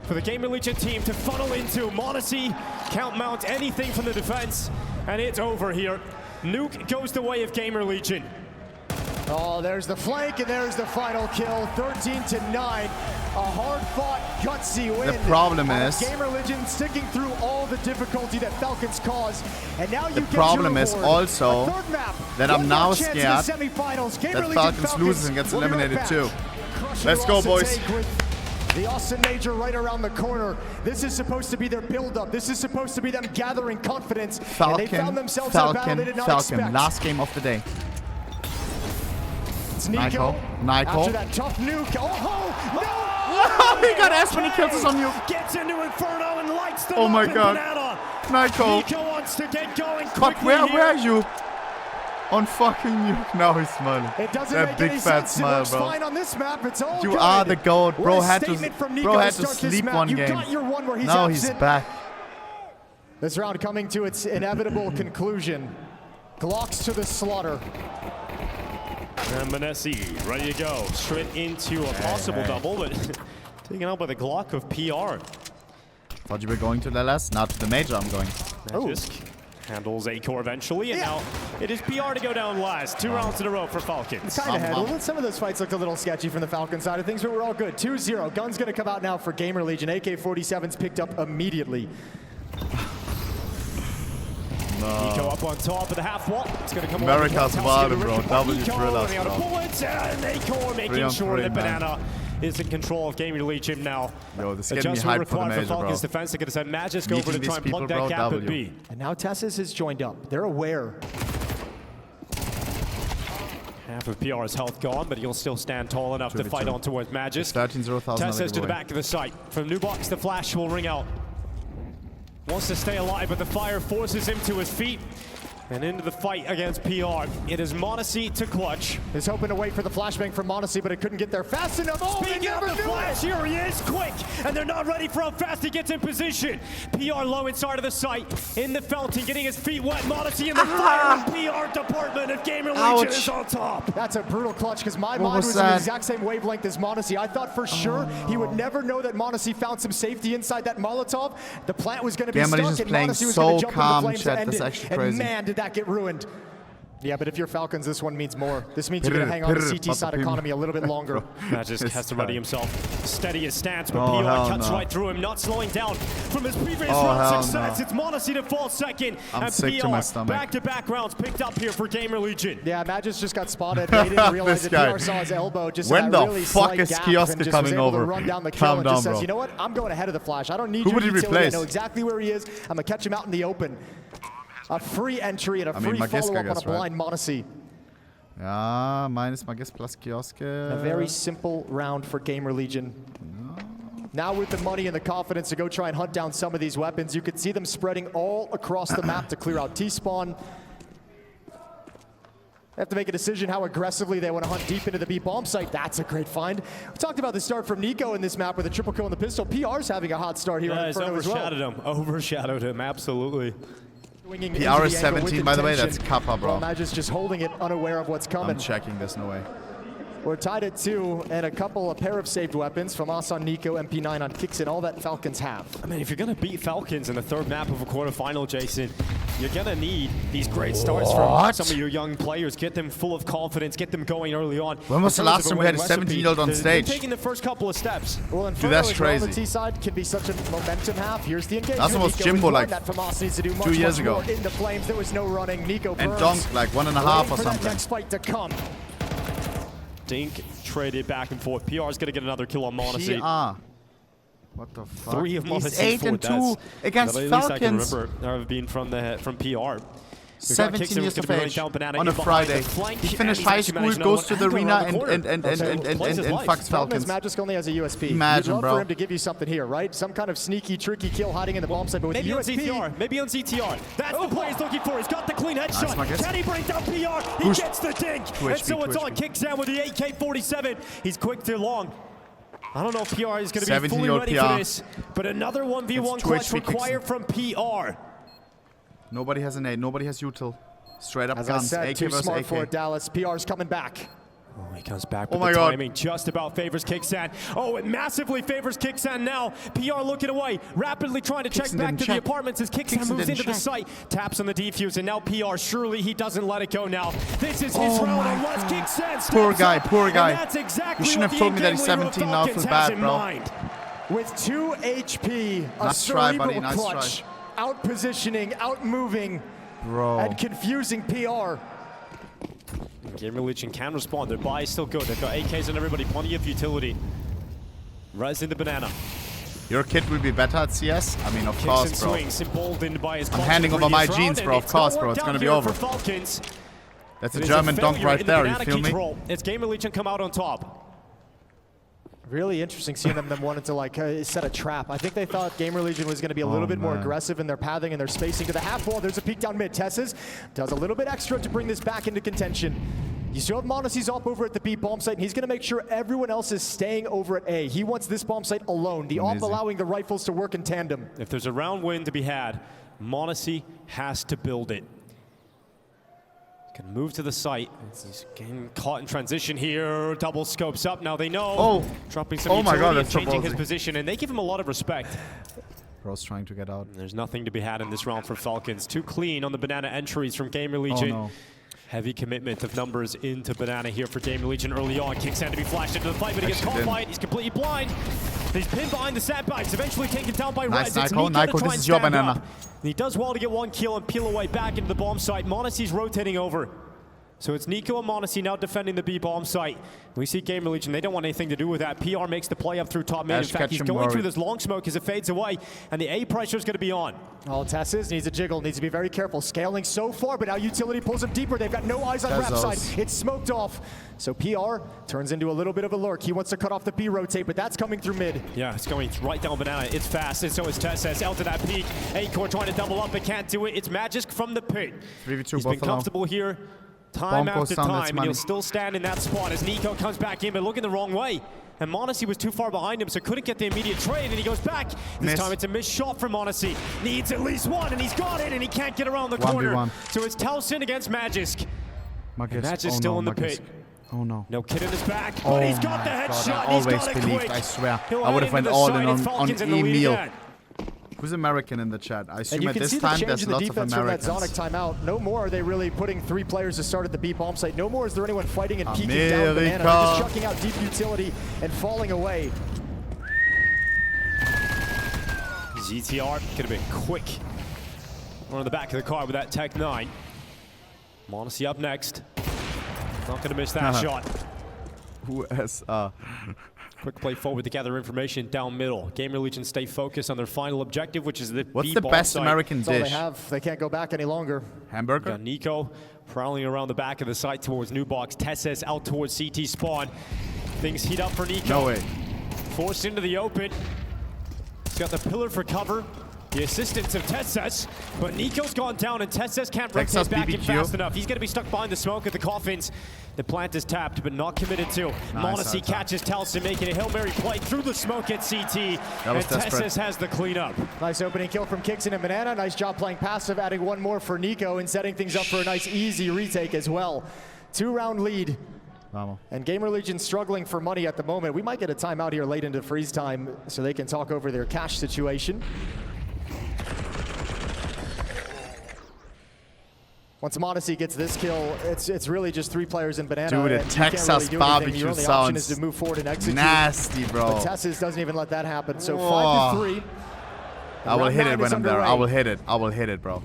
for the GamerLegion team to funnel into. m0NESY count mount anything from the defense, and it's over here. Nuke goes the way of GamerLegion. Oh, there's the flank, and there's the final kill. 13-9. A hard-fought, gutsy win. The problem is GamerLegion sticking through all the difficulty that Falcons caused, and now you the problem is also that I'm now scared that Falcons loses and gets eliminated too. Let's go, boys. The Austin Major right around the corner. This is supposed to be their build-up. This is supposed to be them gathering confidence. Falcon, and they found themselves in a battle they did not expect. Last game of the day. It's Nico. After that tough nuke. Oh, no! He got S when he kills us on Nuke. Gets into Inferno and lights the my God. Nico wants to get going quickly. But where are you? On fucking Nuke. Now he's smiling. It doesn't that make big fat smile, bro. Fine on this map. It's all you good. are the GOAT. Bro had to to sleep one game. Got your one where he's now absent. He's back. This round coming to its inevitable conclusion. Glocks to the slaughter. And m0NESY ready to go. Straight into a possible double, but taken out by the Glock of PR. Thought you were going to Dallas. Now to the Major I'm going. Magisk handles Acor eventually, and now it is PR to go down last. 2 rounds in a row for Falcons. Kind of handled it. Some of those fights looked a little sketchy from the Falcons side of things, but we're all good. 2-0. Gun's going to come out now for GamerLegion. AK-47's picked up immediately. Nico up on top of the half wall. It's going to come America's wild, bro. W Nico thrillers, running out of bullets, and Acor making sure that Banana is in control of GamerLegion now. Yo, this is getting me hyped for the Major, bro. Falcons defense. They're going to send Magisk over to try and plug that gap at B. And now Tessus has joined up. They're aware. Half of PR's health gone, but he'll still stand tall enough to fight on towards Magisk. 13-0,000. Tessus to the back of the site. From New Box, the flash will ring out. Wants to stay alive, but the fire forces him to his feet and into the fight against PR. It is m0NESY to clutch. He's hoping to wait for the flashbang from m0NESY, but it couldn't get there fast enough. Oh, Speaking of the flash, here he is, quick, and they're not ready for how fast he gets in position. PR low inside of the site, in the fountain, getting his feet wet. m0NESY in the fire, PR department of GamerLegion is on top. That's a brutal clutch, because my mind was in the exact same wavelength as m0NESY. I thought for sure he would never know that m0NESY found some safety inside that Molotov. The plant was going to be stuck, and m0NESY was going to jump in the flames to end it. And man, did that get ruined. Yeah, but if you're Falcons, this one means more. This means you're going to hang on to CT side economy a little bit longer. Magisk has to ready himself. Steady his stance, but PR cuts right through him, not slowing down from his previous round success. It's m0NESY to fall second. I'm sick to my stomach. Back-to-back rounds picked up here for GamerLegion. Yeah, Magisk just got spotted. They didn't realize that PR saw his elbow. Just when the really fuck is Kiosk coming over? Calm down, bro. You know what? I'm going ahead of the flash. I don't need your utility. I know exactly where he is. I'm going to catch him out in the open. A free entry and a free follow-up on a blind m0NESY. Ja, meines Magisk plus Kioske. A very simple round for GamerLegion. Now with the money and the confidence to go try and hunt down some of these weapons, you could see them spreading all across the map to clear out T-spawn. They have to make a decision how aggressively they want to hunt deep into the B bomb site. That's a great find. We talked about the start from Nico in this map with a triple kill in the pistol. PR's having a hot start here in Inferno as well. Overshadowed him, absolutely. PR is 17, by the way. That's Kappa, bro. Magisk just holding it, unaware of what's coming. I'm checking this, no way. We're tied at 2, and a pair of saved weapons from us on Nico, MP9 on Kicks, and all that Falcons have. I mean, if you're going to beat Falcons in the third map of a quarterfinal, Jason, you're going to need these great starts from some of your young players. Get them full of confidence, get them going early on. When was the last time we had a 17-year-old on stage? Taking the first couple of steps. Well, Inferno that's crazy. On the T side can be such a momentum half. Here's the engagement. That's almost Jimbo like that from us needs to do much, 2 years ago. In the flames, there was no running. Nico and Dunk like 1.5 or something. Next fight to come. Dink traded back and forth. PR's going to get another kill on m0NESY. PR. What the fuck? 3 of m0NESY's 8 and 2 against at Falcons. Least I can remember being from PR. 17 years of age on a Friday. He finished high school, goes to the arena and fucks Falcons. Magisk only has a USP. Imagine, You'd love bro. for him to give you something here, right? Some kind of sneaky, tricky kill hiding in the bomb site, but with maybe USP. on CTR. Maybe on CTR. That's the play he's looking for. He's got the clean headshot. Nice, Can he bring down PR? He gets the dink. And so it's on. Kicks down with the AK-47. He's quick to long. I don't know if PR is going to be fully ready for this, but another 1v1 clutch required from PR. Nobody has an A. Nobody has util. Straight up As guns. I said, AK too versus smart AK. for Dallas. PR's coming back. Oh, he comes back Oh with my the God. timing. Just about favors Kicksan. Oh, it massively favors Kicksan now. PR looking away. Rapidly trying to check back to the apartments as Kicksan moves into the site. Taps on the defuse, and now PR. Surely he doesn't let it go now. This is his round unless Kicksan steps Poor guy, up, poor guy. and that's exactly You shouldn't have told me that he's 17 now. I feel bad, bro. With 2 HP, a Nice try, buddy. cerebral Nice clutch. Out positioning, out moving, and confusing PR. GamerLegion can respond. Their buy is still good. They've got AKs on everybody. Plenty of utility. Res in the banana. Your kid will be better at CS? I mean, of course, bro. Swings, emboldened by his I'm handing over my jeans, bro. Of course, bro. It's gonna be over. Falcons. That's a German dunk right there, you feel me? It's GamerLegion come out on top. Really interesting seeing them wanted to like set a trap. I think they thought GamerLegion was going to be a little bit more aggressive in their pathing and their spacing to the half wall. There's a peek down mid. Tesses does a little bit extra to bring this back into contention. You still have Monacy's up over at the B bomb site, and he's going to make sure everyone else is staying over at A. He wants this bomb site alone. The op allowing the rifles to work in tandem. If there's a round win to be had, Monacy has to build it. Can move to the site. He's getting caught in transition here. Double scopes up. Now they know. Oh, dropping some utility my God, and that's changing his position, and they give him a lot of respect. Bro's trying to get out. And there's nothing to be had in this round for Falcons. Too clean on the banana entries from GamerLegion. Oh, no. Heavy commitment of numbers into banana here for GamerLegion early on. Kicks out to be flashed into the fight, but he gets caught by it. He's completely blind. He's pinned behind the sandbags, eventually taken down by Rez. Nice, It's Nico, this is your banana. And he does well to get one kill and peel away back into the bomb site. Monacy's rotating over. So it's Nico and Monacy now defending the B bomb site. We see GamerLegion, they don't want anything to do with that. PR makes the play up through top mid. In fact, he's going through this long smoke as it fades away, and the A pressure is going to be on. Oh, Tesses needs a jiggle, needs to be very careful. Scaling so far, but now utility pulls him deeper. They've got no eyes on rap side. It's smoked off. So PR turns into a little bit of a lurk. He wants to cut off the B rotate, but that's coming through mid. Yeah, it's going right down banana. It's fast, and so is Tesses. Out to that peak. A-Core trying to double up, but can't do it. It's Magisk from the pit. 3v2 He's been comfortable here. Time after time, and he'll still stand in that spot as Nico comes back in, but looking the wrong way. And Monacy was too far behind him, so couldn't get the immediate trade, and he goes back. This time it's a missed shot from Monacy. Needs at least one, and he's got it, and he can't get around the corner. 1v1. So it's Towson against Magisk. Magisk still in the pit. Oh no. No kid in his back, but he's got the headshot. I always believed, I swear. I would have went all in on Emil. Who's American in the chat? I assume at this time there's lots of Americans. From that Zonic timeout. No more are they really putting 3 players to start at the B bomb site. No more is there anyone fighting and peeking down banana. They're just chucking out deep utility and falling away. GTR could have been quick. One on the back of the car with that Tech 9. Monacy up next. Not going to miss that shot. Quick play forward to gather information down middle. GamerLegion stay focused on their final objective, which is the What's the best American dish? That's all they have. They can't go back any longer. Hamburger? Got Nico prowling around the back of the site towards new box. Tesses out towards CT spawn. Things heat up for Nico. No way. Forced into the open. He's got the pillar for cover. The assistance of Tesses, but Nico's gone down and Tesses can't rotate back in fast enough. He's going to be stuck behind the smoke of the coffins. The plant is tapped, but not committed to. Monacy catches Towson, making a Hail Mary play through the smoke at CT, and Tesses has the cleanup. Nice opening kill from Kixon and Banana. Nice job playing passive, adding one more for Nico and setting things up for a nice easy retake as well. 2-round lead. And GamerLegion struggling for money at the moment. We might get a timeout here late into freeze time so they can talk over their cash situation. Once Monacy gets this kill, it's really just 3 players in Banana. Dude, a Texas barbecue Your only option is to move forward and execute. Nasty, bro. But Tesses doesn't even let that happen. So 5-3. I will hit it when I'm there. I will hit it. I will hit it, bro.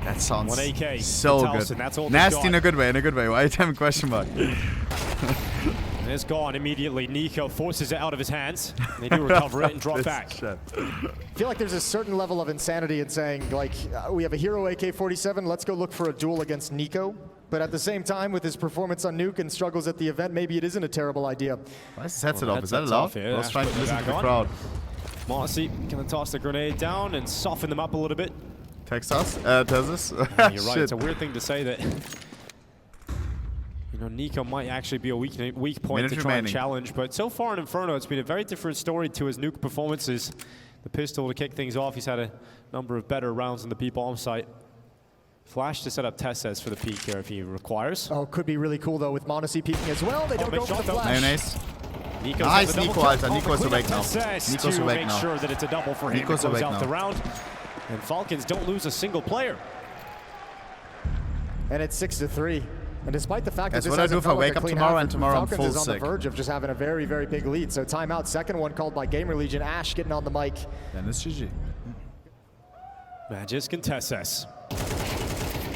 That sounds so good. Nasty in a good way. In a good way. Why time question mark? And it's gone immediately. Nico forces it out of his hands. They do recover it and drop back. I feel like there's a certain level of insanity in saying, like, we have a hero AK-47, let's go look for a duel against Nico. But at the same time, with his performance on Nuke and struggles at the event, maybe it isn't a terrible idea. Why is his headset off? Is that allowed? I was trying to listen to the crowd. Marcy gonna toss the grenade down and soften them up a little bit. Texas? Texas? You're right, it's a weird thing to say that. You know, Nico might actually be a weak point to try and challenge, but so far in Inferno, it's been a very different story to his Nuke performances. The pistol to kick things off, he's had a number of better rounds on the P-bomb site. Flash to set up Tesses for the peek here if he requires. Oh, could be really cool though with Monacy peeking as well. They don't go for the flash. Mayonnaise. Nice Nico Alter. Nico's awake now. Nico's awake now. Make sure that it's a double for him. Nico's awake now. The round. And Falcons don't lose a single player. And it's 6-3. And despite the fact that that's what I do if I wake up tomorrow, and tomorrow I'm full Falcons is sick. on the verge of just having a very, very big lead. So timeout, second one called by GamerLegion. Ash getting on the mic. Then it's GG. Magisk and Tesses.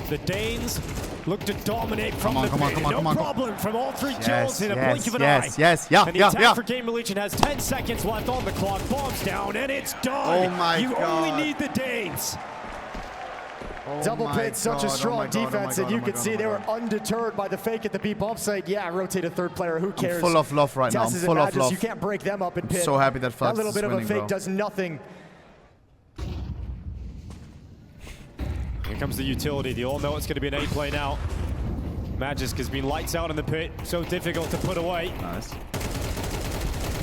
The Danes look to dominate from the pit. No problem from all three kills in a blink of an eye. And the attack for GamerLegion has 10 seconds left on the clock. Bombs down, and it's done. Oh my you God. only need the Danes. Double pit, such a strong defense, and you can see they were undeterred by the fake at the B-bomb site. Yeah, rotate a third player, who cares? I'm full of love right now. I'm full of love. You can't break them up in pit. I'm so happy that Falcons that little bit is winning, of a fake does nothing. Here comes the utility. They all know it's going to be an A play now. Magisk has been lights out in the pit. So difficult to put away. Nice.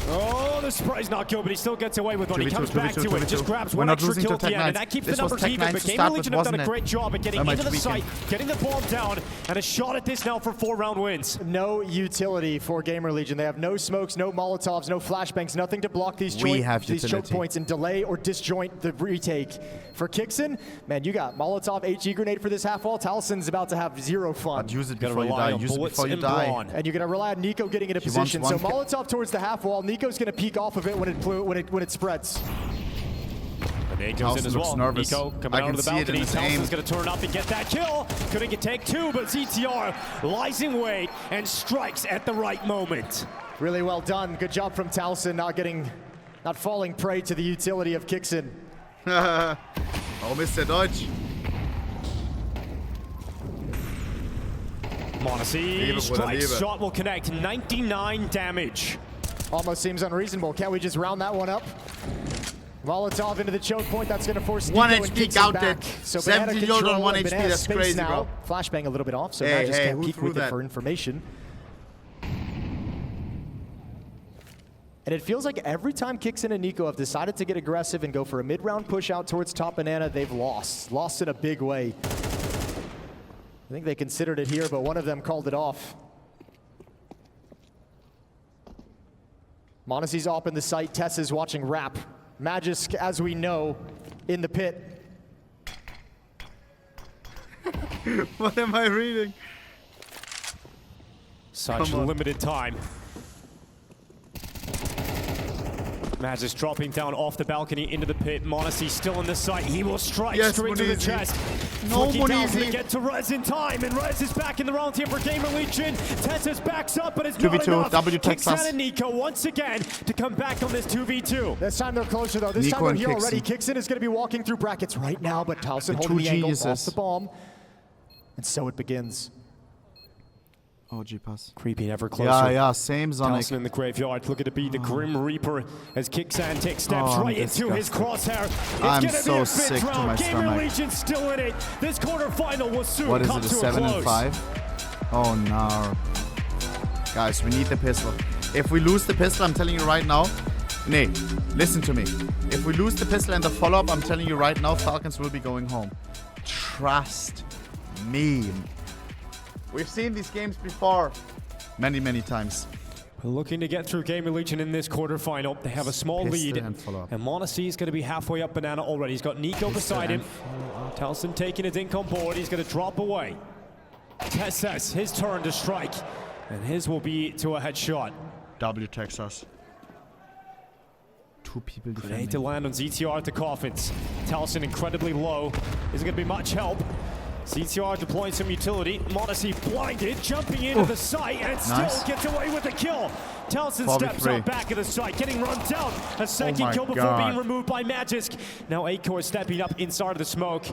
Oh, the spray's not good, but he still gets away with one. He comes back to it, just grabs one extra kill at the end, and that keeps the numbers even. But GamerLegion have done a great job at getting into the site, getting the bomb down, and a shot at this now for 4-round wins. No utility for GamerLegion. They have no smokes, no Molotovs, no flashbangs, nothing to block these choke points and delay or disjoint the retake. For Kixin, man, you got Molotov, HE grenade for this half wall. Talson's about to have zero fun. But use it before you die. Use it before you die. And you're gonna rely on Nico getting into position. So Molotov towards the half wall. Nico's gonna peek off of it when it spreads. Grenade goes in as well. Nervous. Nico coming out of the balcony. Talson's gonna turn up and get that kill. Couldn't take two, but ZTR lies in wait and strikes at the right moment. Really well done. Good job from Talson, not falling prey to the utility of Kixin. Warum ist der Deutsch? Monacy strikes, shot will connect, 99 damage. Almost seems unreasonable. Can't we just round that one up? Molotov into the choke point. That's going to force one Nico HP counted. So 70 yield on 1 HP. That's crazy, bro. Flashbang a little bit off, so Magisk can't peek with it for information. And it feels like every time Kixin and Nico have decided to get aggressive and go for a mid-round push out towards top banana, they've lost. Lost in a big way. I think they considered it here, but one of them called it off. Monacy's up in the site. Tess is watching Rap. Magisk, as we know, in the pit. What am I reading? Such limited time. Magisk dropping down off the balcony into the pit. Monacy still in the site. He will strike straight to the chest. No Flicking to get to Rez in time, and Rez is back in the round here for GamerLegion. Tesses backs up, but it's not enough. Kixin and Nico once again to come back on this 2v2. This time they're closer though. This time they're here already. Kixin is going to be walking through brackets right now, but Talson holding the angle off the bomb. And so it begins. Oh, G-pass. Creeping ever closer. Yeah, same Sonic. Talson in the graveyard. Look at it be the Grim Reaper as Kixin takes steps right into his crosshair. It's I'm so sick to my stomach. GamerLegion still in it. This quarterfinal will soon come to a close. What is it, a 7 and 5? Oh no. Guys, we need the pistol. If we lose the pistol, I'm telling you right now. Nee, listen to me. If we lose the pistol and the follow-up, I'm telling you right now, Falcons will be going home. Trust me. We've seen these games before many, many times. Looking to get through GamerLegion in this quarterfinal. They have a small lead. And Monacy is going to be halfway up banana already. He's got Nico beside him. Talson taking his ink on board. He's going to drop away. Tesses, his turn to strike. And his will be to a headshot. W Texas. Two people defending. Grenade to land on ZTR at the coffins. Talson incredibly low. Isn't going to be much help. CTR deploying some utility. Modesty blinded, jumping into the site, and still gets away with the kill. Towson steps up back of the site, getting run down. A second kill before being removed by Magisk. Now Acor stepping up inside of the smoke.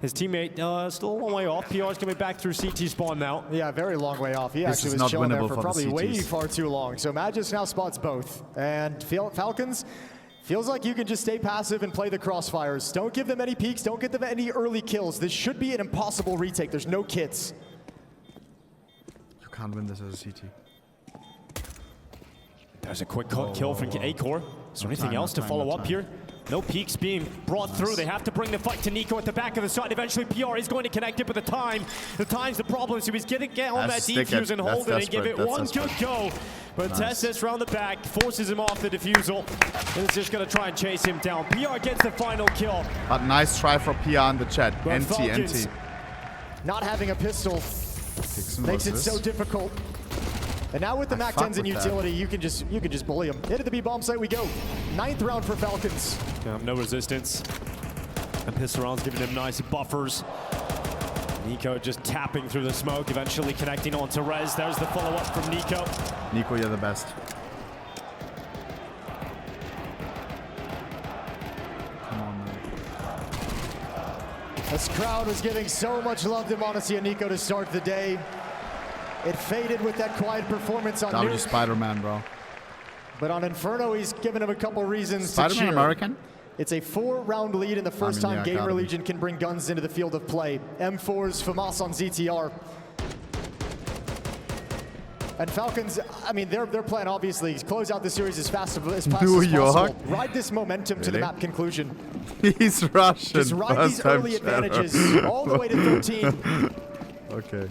His teammate still a long way off. PR's coming back through CT spawn now. Yeah, very long way off. He actually was chilling there for probably way far too long. So Magisk now spots both. And Falcons, feels like you can just stay passive and play the crossfires. Don't give them any peeks. Don't get them any early kills. This should be an impossible retake. There's no kits. You can't win this as a CT. There's a quick kill from Acor. Is there anything else to follow up here? No peeks being brought through. They have to bring the fight to Nico at the back of the side. Eventually, PR is going to connect it, but the time's the problem. So he's getting on that defuse and hold it and give it one good go. But Tessus round the back, forces him off the defusal, and is just going to try and chase him down. PR gets the final kill. But nice try for PR in the chat. But NT, Falcons, NT. Not having a pistol makes it so difficult. And now with the Mac 10s in utility, you can just bully them. Into the B bomb site we go. 9th round for Falcons. Yeah, no resistance. And pistol rounds giving them nice buffers. Nico just tapping through the smoke, eventually connecting onto Rez. There's the follow-up from Nico. Nico, you're the best. Come on, man. This crowd was giving so much love to Monacy and Nico to start the day. It faded with that quiet performance on Nuke. Spider-Man, bro. But on Inferno, he's given him a couple reasons to Spider-Man cheer. American? It's a 4-round lead and the first time GamerLegion can bring guns into the field of play. M4's FAMAS on ZTR. And Falcons, I mean, their plan obviously is close out the series as fast as possible. Ride this momentum to the map conclusion. He's Russian. Just ride these early advantages all the way to 13. Okay.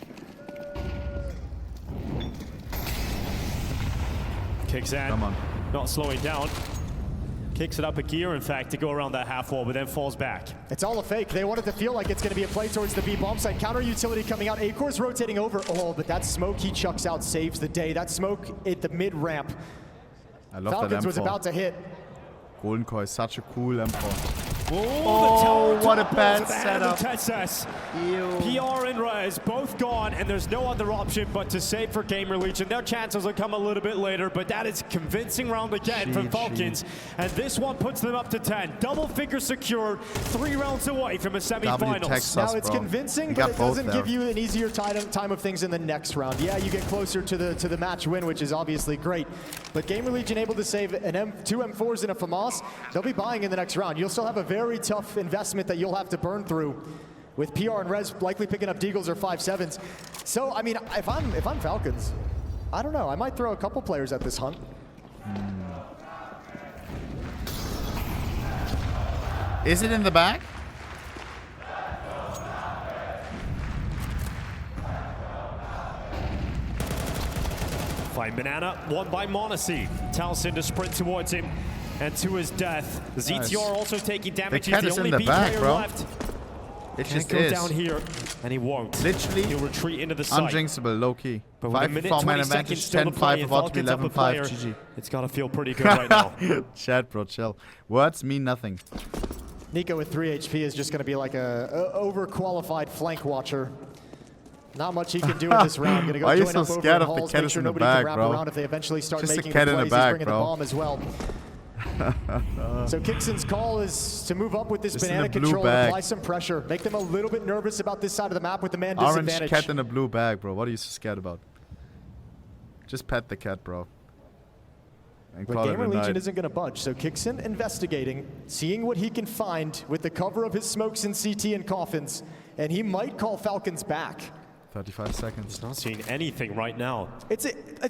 Kicks in, come on. Not slowing down. Kicks it up a gear, in fact, to go around that half wall, but then falls back. It's all a fake. They want it to feel like it's going to be a play towards the B bomb site. Counter utility coming out. Acor's rotating over. Oh, but that smoke he chucks out saves the day. That smoke at the mid ramp. I love Falcons that M4. was about to hit. Golden Koi is such a cool M4. Oh, what a bad setup. PR and Rez both gone, and there's no other option but to save for GamerLegion. Their chances will come a little bit later, but that is convincing round again from Falcons. And this one puts them up to 10. Double figure secured, 3 rounds away from a semifinals. Now it's convincing, but it doesn't give you an easier time of things in the next round. Yeah, you get closer to the match win, which is obviously great. But GamerLegion able to save two M4s and a FAMAS. They'll be buying in the next round. You'll still have a very tough investment that you'll have to burn through, with PR and Rez likely picking up Deagles or 5.7s. So, I mean, if I'm Falcons, I don't know. I might throw a couple players at this hunt. Is it in the back? Fine banana, won by Monacy. Towson to sprint towards him. And to his death, ZTR also taking damage. He's the only B player left. It just go down here, and he won't. Literally, he'll retreat into the site. Unjinxable, low key. But with 5 a minute, 4-man 20 seconds advantage, still to play, 10-5, about to be 11-5, GG. It's gotta feel pretty good right now. Chat, bro, chill. Words mean nothing. Nico with 3 HP is just gonna be like a overqualified flank watcher. Not much he can do in this round. Gonna go Why are you join so up scared over of the halls, cat make sure in the nobody back, can wrap bro? around if they eventually start Just making a cat the in the plays. back, He's bringing bro. the bomb as well. So Kixon's call is to move up with this banana control and apply some pressure. Make them a little bit nervous about this side of the map with the man disadvantage. Orange cat in a blue bag, bro. What are you so scared about? Just pet the cat, bro. And but GamerLegion isn't going to budge, so Kixon investigating, seeing what he can find with the cover of his smokes in CT and coffins, and he might call Falcons back. 35 seconds. Not seeing anything right now. It's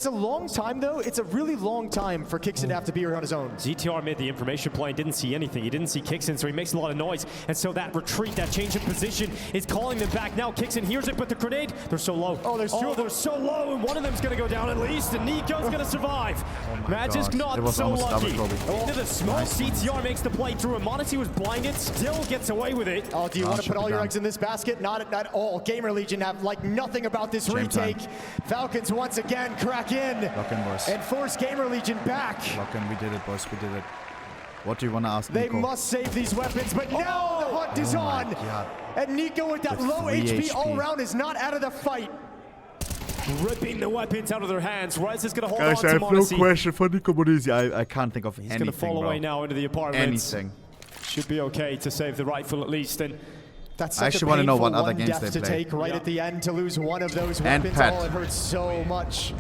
a long time, though. It's a really long time for Kixon to have to be here on his own. ZTR made the information play and didn't see anything. He didn't see Kixon, so he makes a lot of noise. And so that retreat, that change of position is calling them back now. Kixon hears it, but the grenade, they're so low. Oh, there's two. They're so low, and one of them's going to go down at least, and Nico's going to survive. Magisk not so lucky. Into the smoke, CTR makes the play through, and Monacy was blinded, still gets away with it. Oh, do you want to put all your eggs in this basket? Not at all. GamerLegion have like nothing about this retake. Falcons once again crack in boys. and force GamerLegion back. Lock in, we did it, boys, we did it. What do you want to ask They Nico? must save these weapons, but now the hunt is on. God. And Nico with that low HP all around is not out of the fight. Ripping the weapons out of their hands. Rez is going to hold Guys, on I to have no Monesi. question for Nico Monesi. I can't think of anything, He's going to fall away now into the apartments. Anything. Should be okay to save the rifle at least. And that's I actually want to know what other games death they to play. take right at the end to lose one of those weapons. Oh, it hurts so much.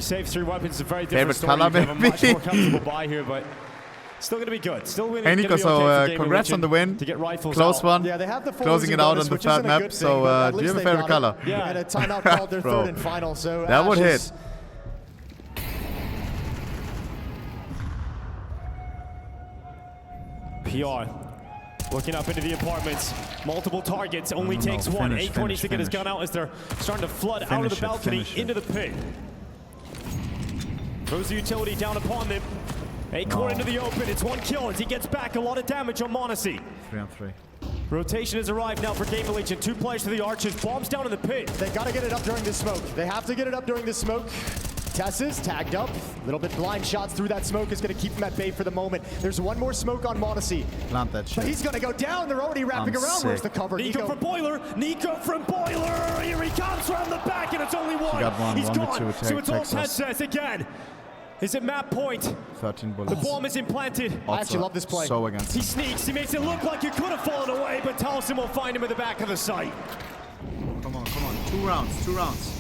you save 3 weapons. It's a very different Favorite story. color, You have a much maybe? more comfortable buy here, but still going to be good. Still winning. Hey Nico, so congrats on the win. To get rifles Close out. one. Yeah, they have the Closing it out on the third map. So do you have a favorite color? Yeah. And a timeout called their third and final. So that would hit. PR looking up into the apartments. Multiple targets, only takes one. Acorn needs to get his gun out as they're starting to flood out of the balcony into the pit. Throws the utility down upon them. Acorn into the open. It's 1 kill as he gets back. A lot of damage on Monesi. 3-on-3. Rotation has arrived now for GamerLegion. 2 players to the arches. Bombs down in the pit. They got to get it up during the smoke. They have to get it up during the smoke. Tessa's tagged up. A little bit blind shots through that smoke is going to keep him at bay for the moment. There's one more smoke on Monesi. Plant that shit. But he's going to go down. They're already wrapping around. Where's the cover? Nico from Boiler. Nico from Boiler. Here he comes from the back, and it's only one. He got one. He's one gone. So it's all Texas. Texas again. Is it map point? 13 bullets. The bomb is implanted. I actually love this play. So against He sneaks. He makes it look like it could have fallen away, but Taliesin will find him at the back of the site. Come on, come on. 2 rounds, 2 rounds.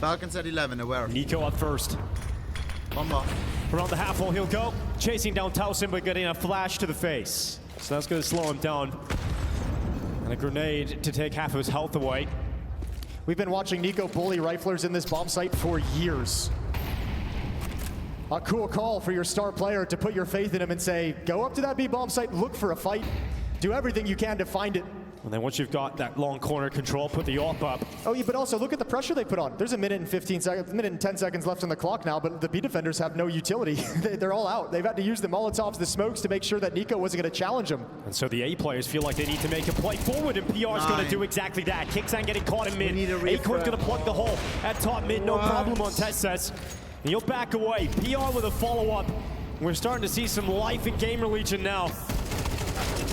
Falcons at 11, aware. Nico up first. Bomba. Around the half hole he'll go. Chasing down Taliesin, but getting a flash to the face. So that's going to slow him down. And a grenade to take half of his health away. We've been watching Nico bully riflers in this bomb site for years. A cool call for your star player to put your faith in him and say, go up to that B bomb site, look for a fight, do everything you can to find it. And then once you've got that long corner control, put the AWP up. Oh, yeah, but also look at the pressure they put on. There's a minute and 10 seconds left on the clock now, but the B defenders have no utility. They're all out. They've had to use the Molotovs, the smokes to make sure that Nico wasn't going to challenge him. And so the A players feel like they need to make a play forward, and PR's going to do exactly that. Kixan getting caught in mid. Acorn's going to plug the hole at top mid, no problem on Tesses. And he'll back away. PR with a follow-up. We're starting to see some life in GamerLegion now.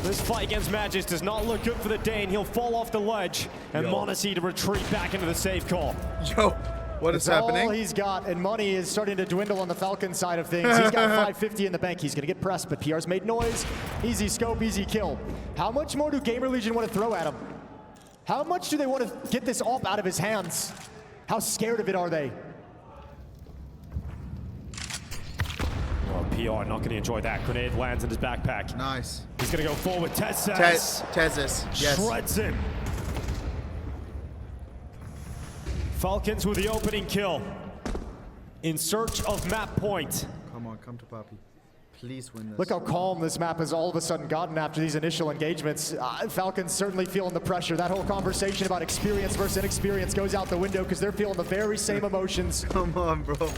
This fight against Magis does not look good for the Dane. He'll fall off the ledge, and Monesi to retreat back into the save call. Yo, what is happening? All he's got, and money is starting to dwindle on the Falcon side of things. He's got 550 in the bank. He's going to get pressed, but PR's made noise. Easy scope, easy kill. How much more do GamerLegion want to throw at him? How much do they want to get this AWP out of his hands? How scared of it are they? Oh, PR not going to enjoy that. Grenade lands in his backpack. Nice. He's going to go forward. Tesses. Tesses, yes. Shreds him. Falcons with the opening kill. In search of map point. Come on, come to Papi. Please win this. Look how calm this map has all of a sudden gotten after these initial engagements. Falcons certainly feeling the pressure. That whole conversation about experience versus inexperience goes out the window because they're feeling the very same emotions. Come on, bro.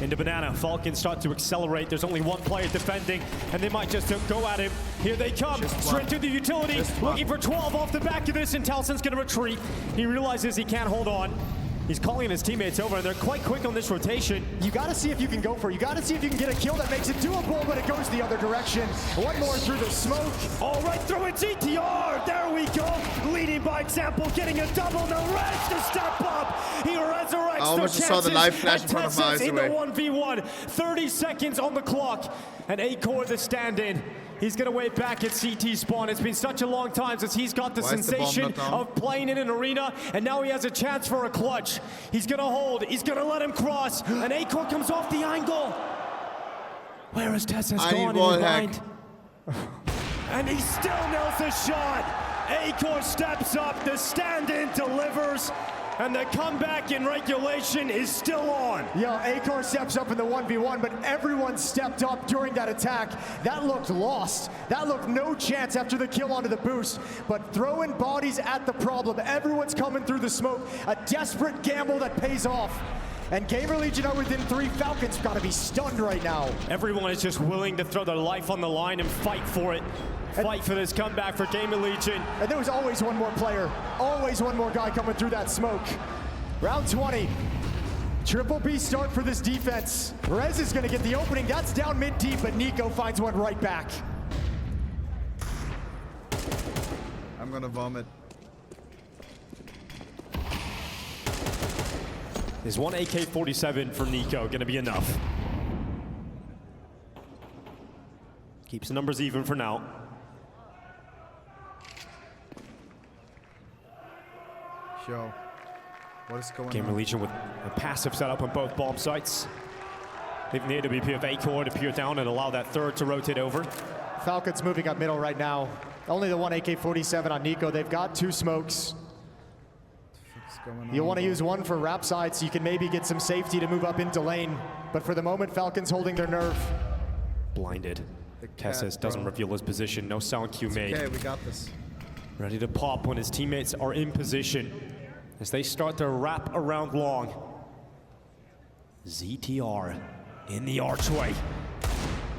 Into Banana, Falcons start to accelerate. There's only one player defending, and they might just go at him. Here they come, straight to the utility, looking for 12 off the back of this, and Taliesin's gonna retreat. He realizes he can't hold on. He's calling his teammates over, and they're quite quick on this rotation. You gotta see if you can go for it. You gotta see if you can get a kill that makes it doable, but it goes the other direction. One more through the smoke. All right, through it, GTR. There we go. Leading by example, getting a double. Now Rez to step up. He resurrects I almost just saw the live flash in front of my eyes in away. the 1v1. 30 seconds on the clock. And Acorn the stand-in. He's going to wait back at CT spawn. It's been such a long time since he's got the sensation of playing in an arena, and now he has a chance for a clutch. He's going to hold. He's going to let him cross. And Acorn comes off the angle. Where is Tesses gone in his mind? And he still nails the shot. Acorn steps up. The stand-in delivers. And the comeback in regulation is still on. Yeah, Acorn steps up in the 1v1, but everyone stepped up during that attack. That looked lost. That looked no chance after the kill onto the boost. But throwing bodies at the problem. Everyone's coming through the smoke. A desperate gamble that pays off. And GamerLegion are within 3. Falcons got to be stunned right now. Everyone is just willing to throw their life on the line and fight for it. Fight for this comeback for GamerLegion. And there was always one more player, always one more guy coming through that smoke. Round 20. Triple B start for this defense. Rez is going to get the opening. That's down mid deep, but Nico finds one right back. I'm gonna vomit. Is one AK-47 for Nico gonna be enough? Keeps the numbers even for now. Yo, what is going on? GamerLegion with a passive setup on both bomb sites. Leaving the AWP of A-Core to peer down and allow that third to rotate over. Falcons moving up middle right now. Only the one AK-47 on Nico. They've got 2 smokes. You want to use one for wrap side so you can maybe get some safety to move up into lane. But for the moment, Falcons holding their nerve. Blinded. Tessus doesn't reveal his position. No sound cue made. Okay, we got this. Ready to pop when his teammates are in position as they start to wrap around long. ZTR in the archway.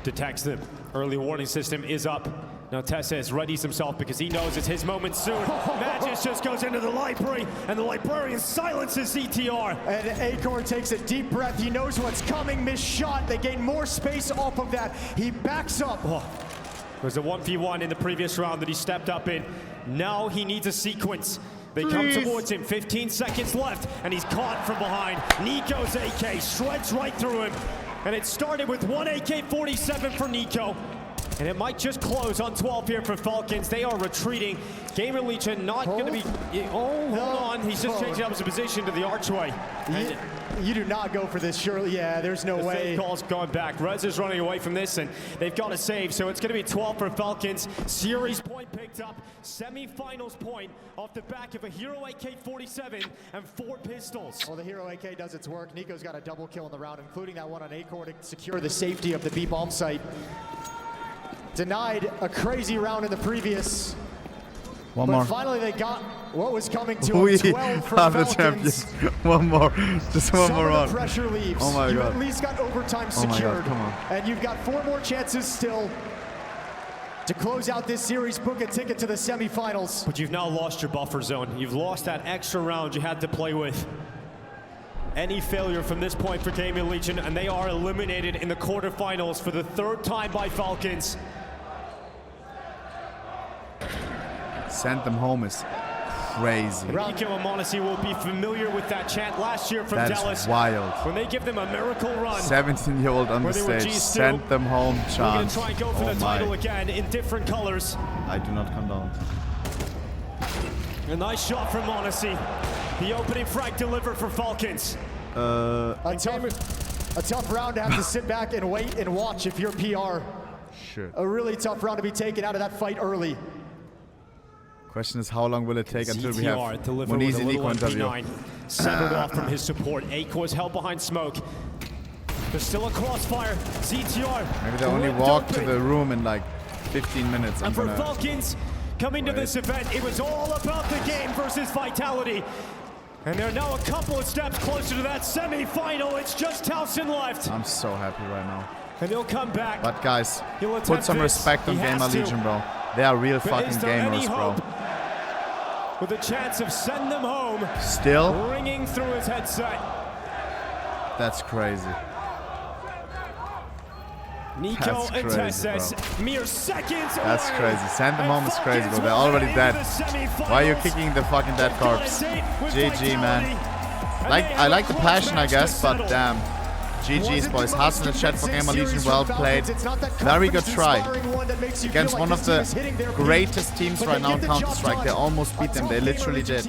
Detects them. Early warning system is up. Now Tessus readies himself because he knows it's his moment soon. Magis just goes into the library, and the librarian silences ZTR. And A-Core takes a deep breath. He knows what's coming. Missed shot. They gain more space off of that. He backs up. There was a 1v1 in the previous round that he stepped up in. Now he needs a sequence. They come towards him, 15 seconds left, and he's caught from behind. Nico's AK shreds right through him. And it started with one AK-47 for Nico. And it might just close on 12 here for Falcons. They are retreating. GamerLegion not going to be... hold on. He's just changing up his position to the archway. You do not go for this, surely. Yeah, there's no way. The call's gone back. Rez is running away from this, and they've got to save. So it's going to be 12 for Falcons. Series point picked up. Semi-finals point off the back of a Hero AK-47 and 4 pistols. Well, the Hero AK does its work. Nico's got a double kill in the round, including that one on A-Core to secure the safety of the B-bomb site. Denied a crazy round in the previous. One more. Finally they got what was coming to them. 12 for Falcons. One more. Just one more round. Pressure leaves. Oh my God. You at least got overtime secured. Oh my God, come on. And you've got 4 more chances still to close out this series, book a ticket to the semifinals. But you've now lost your buffer zone. You've lost that extra round you had to play with. Any failure from this point for GamerLegion, and they are eliminated in the quarterfinals for the 3rd time by Falcons. Send them home is crazy. Nico and Monacy will be familiar with that chant last year from Dallas. That's wild. When they give them a miracle run. 17-year-old on the stage. Send them home chant. We're going to try and go for the title again in different colors. I do not condone. A nice shot from Monacy. The opening frag delivered for Falcons. A tough round to have to sit back and wait and watch if you're PR. Shit. A really tough round to be taken out of that fight early. Question is, how long will it take until we have Monizy Nico interview? Severed off from his support. A-Core's held behind smoke. There's still a crossfire. ZTR. Maybe they only walk to the room in like 15 minutes. And for Falcons coming to this event, it was all about the game versus vitality. And they're now a couple of steps closer to that semi-final. It's just Towson left. I'm so happy right now. And he'll come back. But guys, put some respect on GamerLegion, bro. They are real fucking gamers, bro. With a chance of send them home. Still ringing through his headset. That's crazy. Nico and Tessus, mere seconds. That's crazy. Send them home is crazy, bro. They're already dead. Why are you kicking the fucking dead corpse? GG, man. I like the passion, I guess, but damn. GG's, boys. Hearts in the chat for GamerLegion. Well played. Very good try. Against one of the greatest teams right now in Counter-Strike. They almost beat them. They literally did.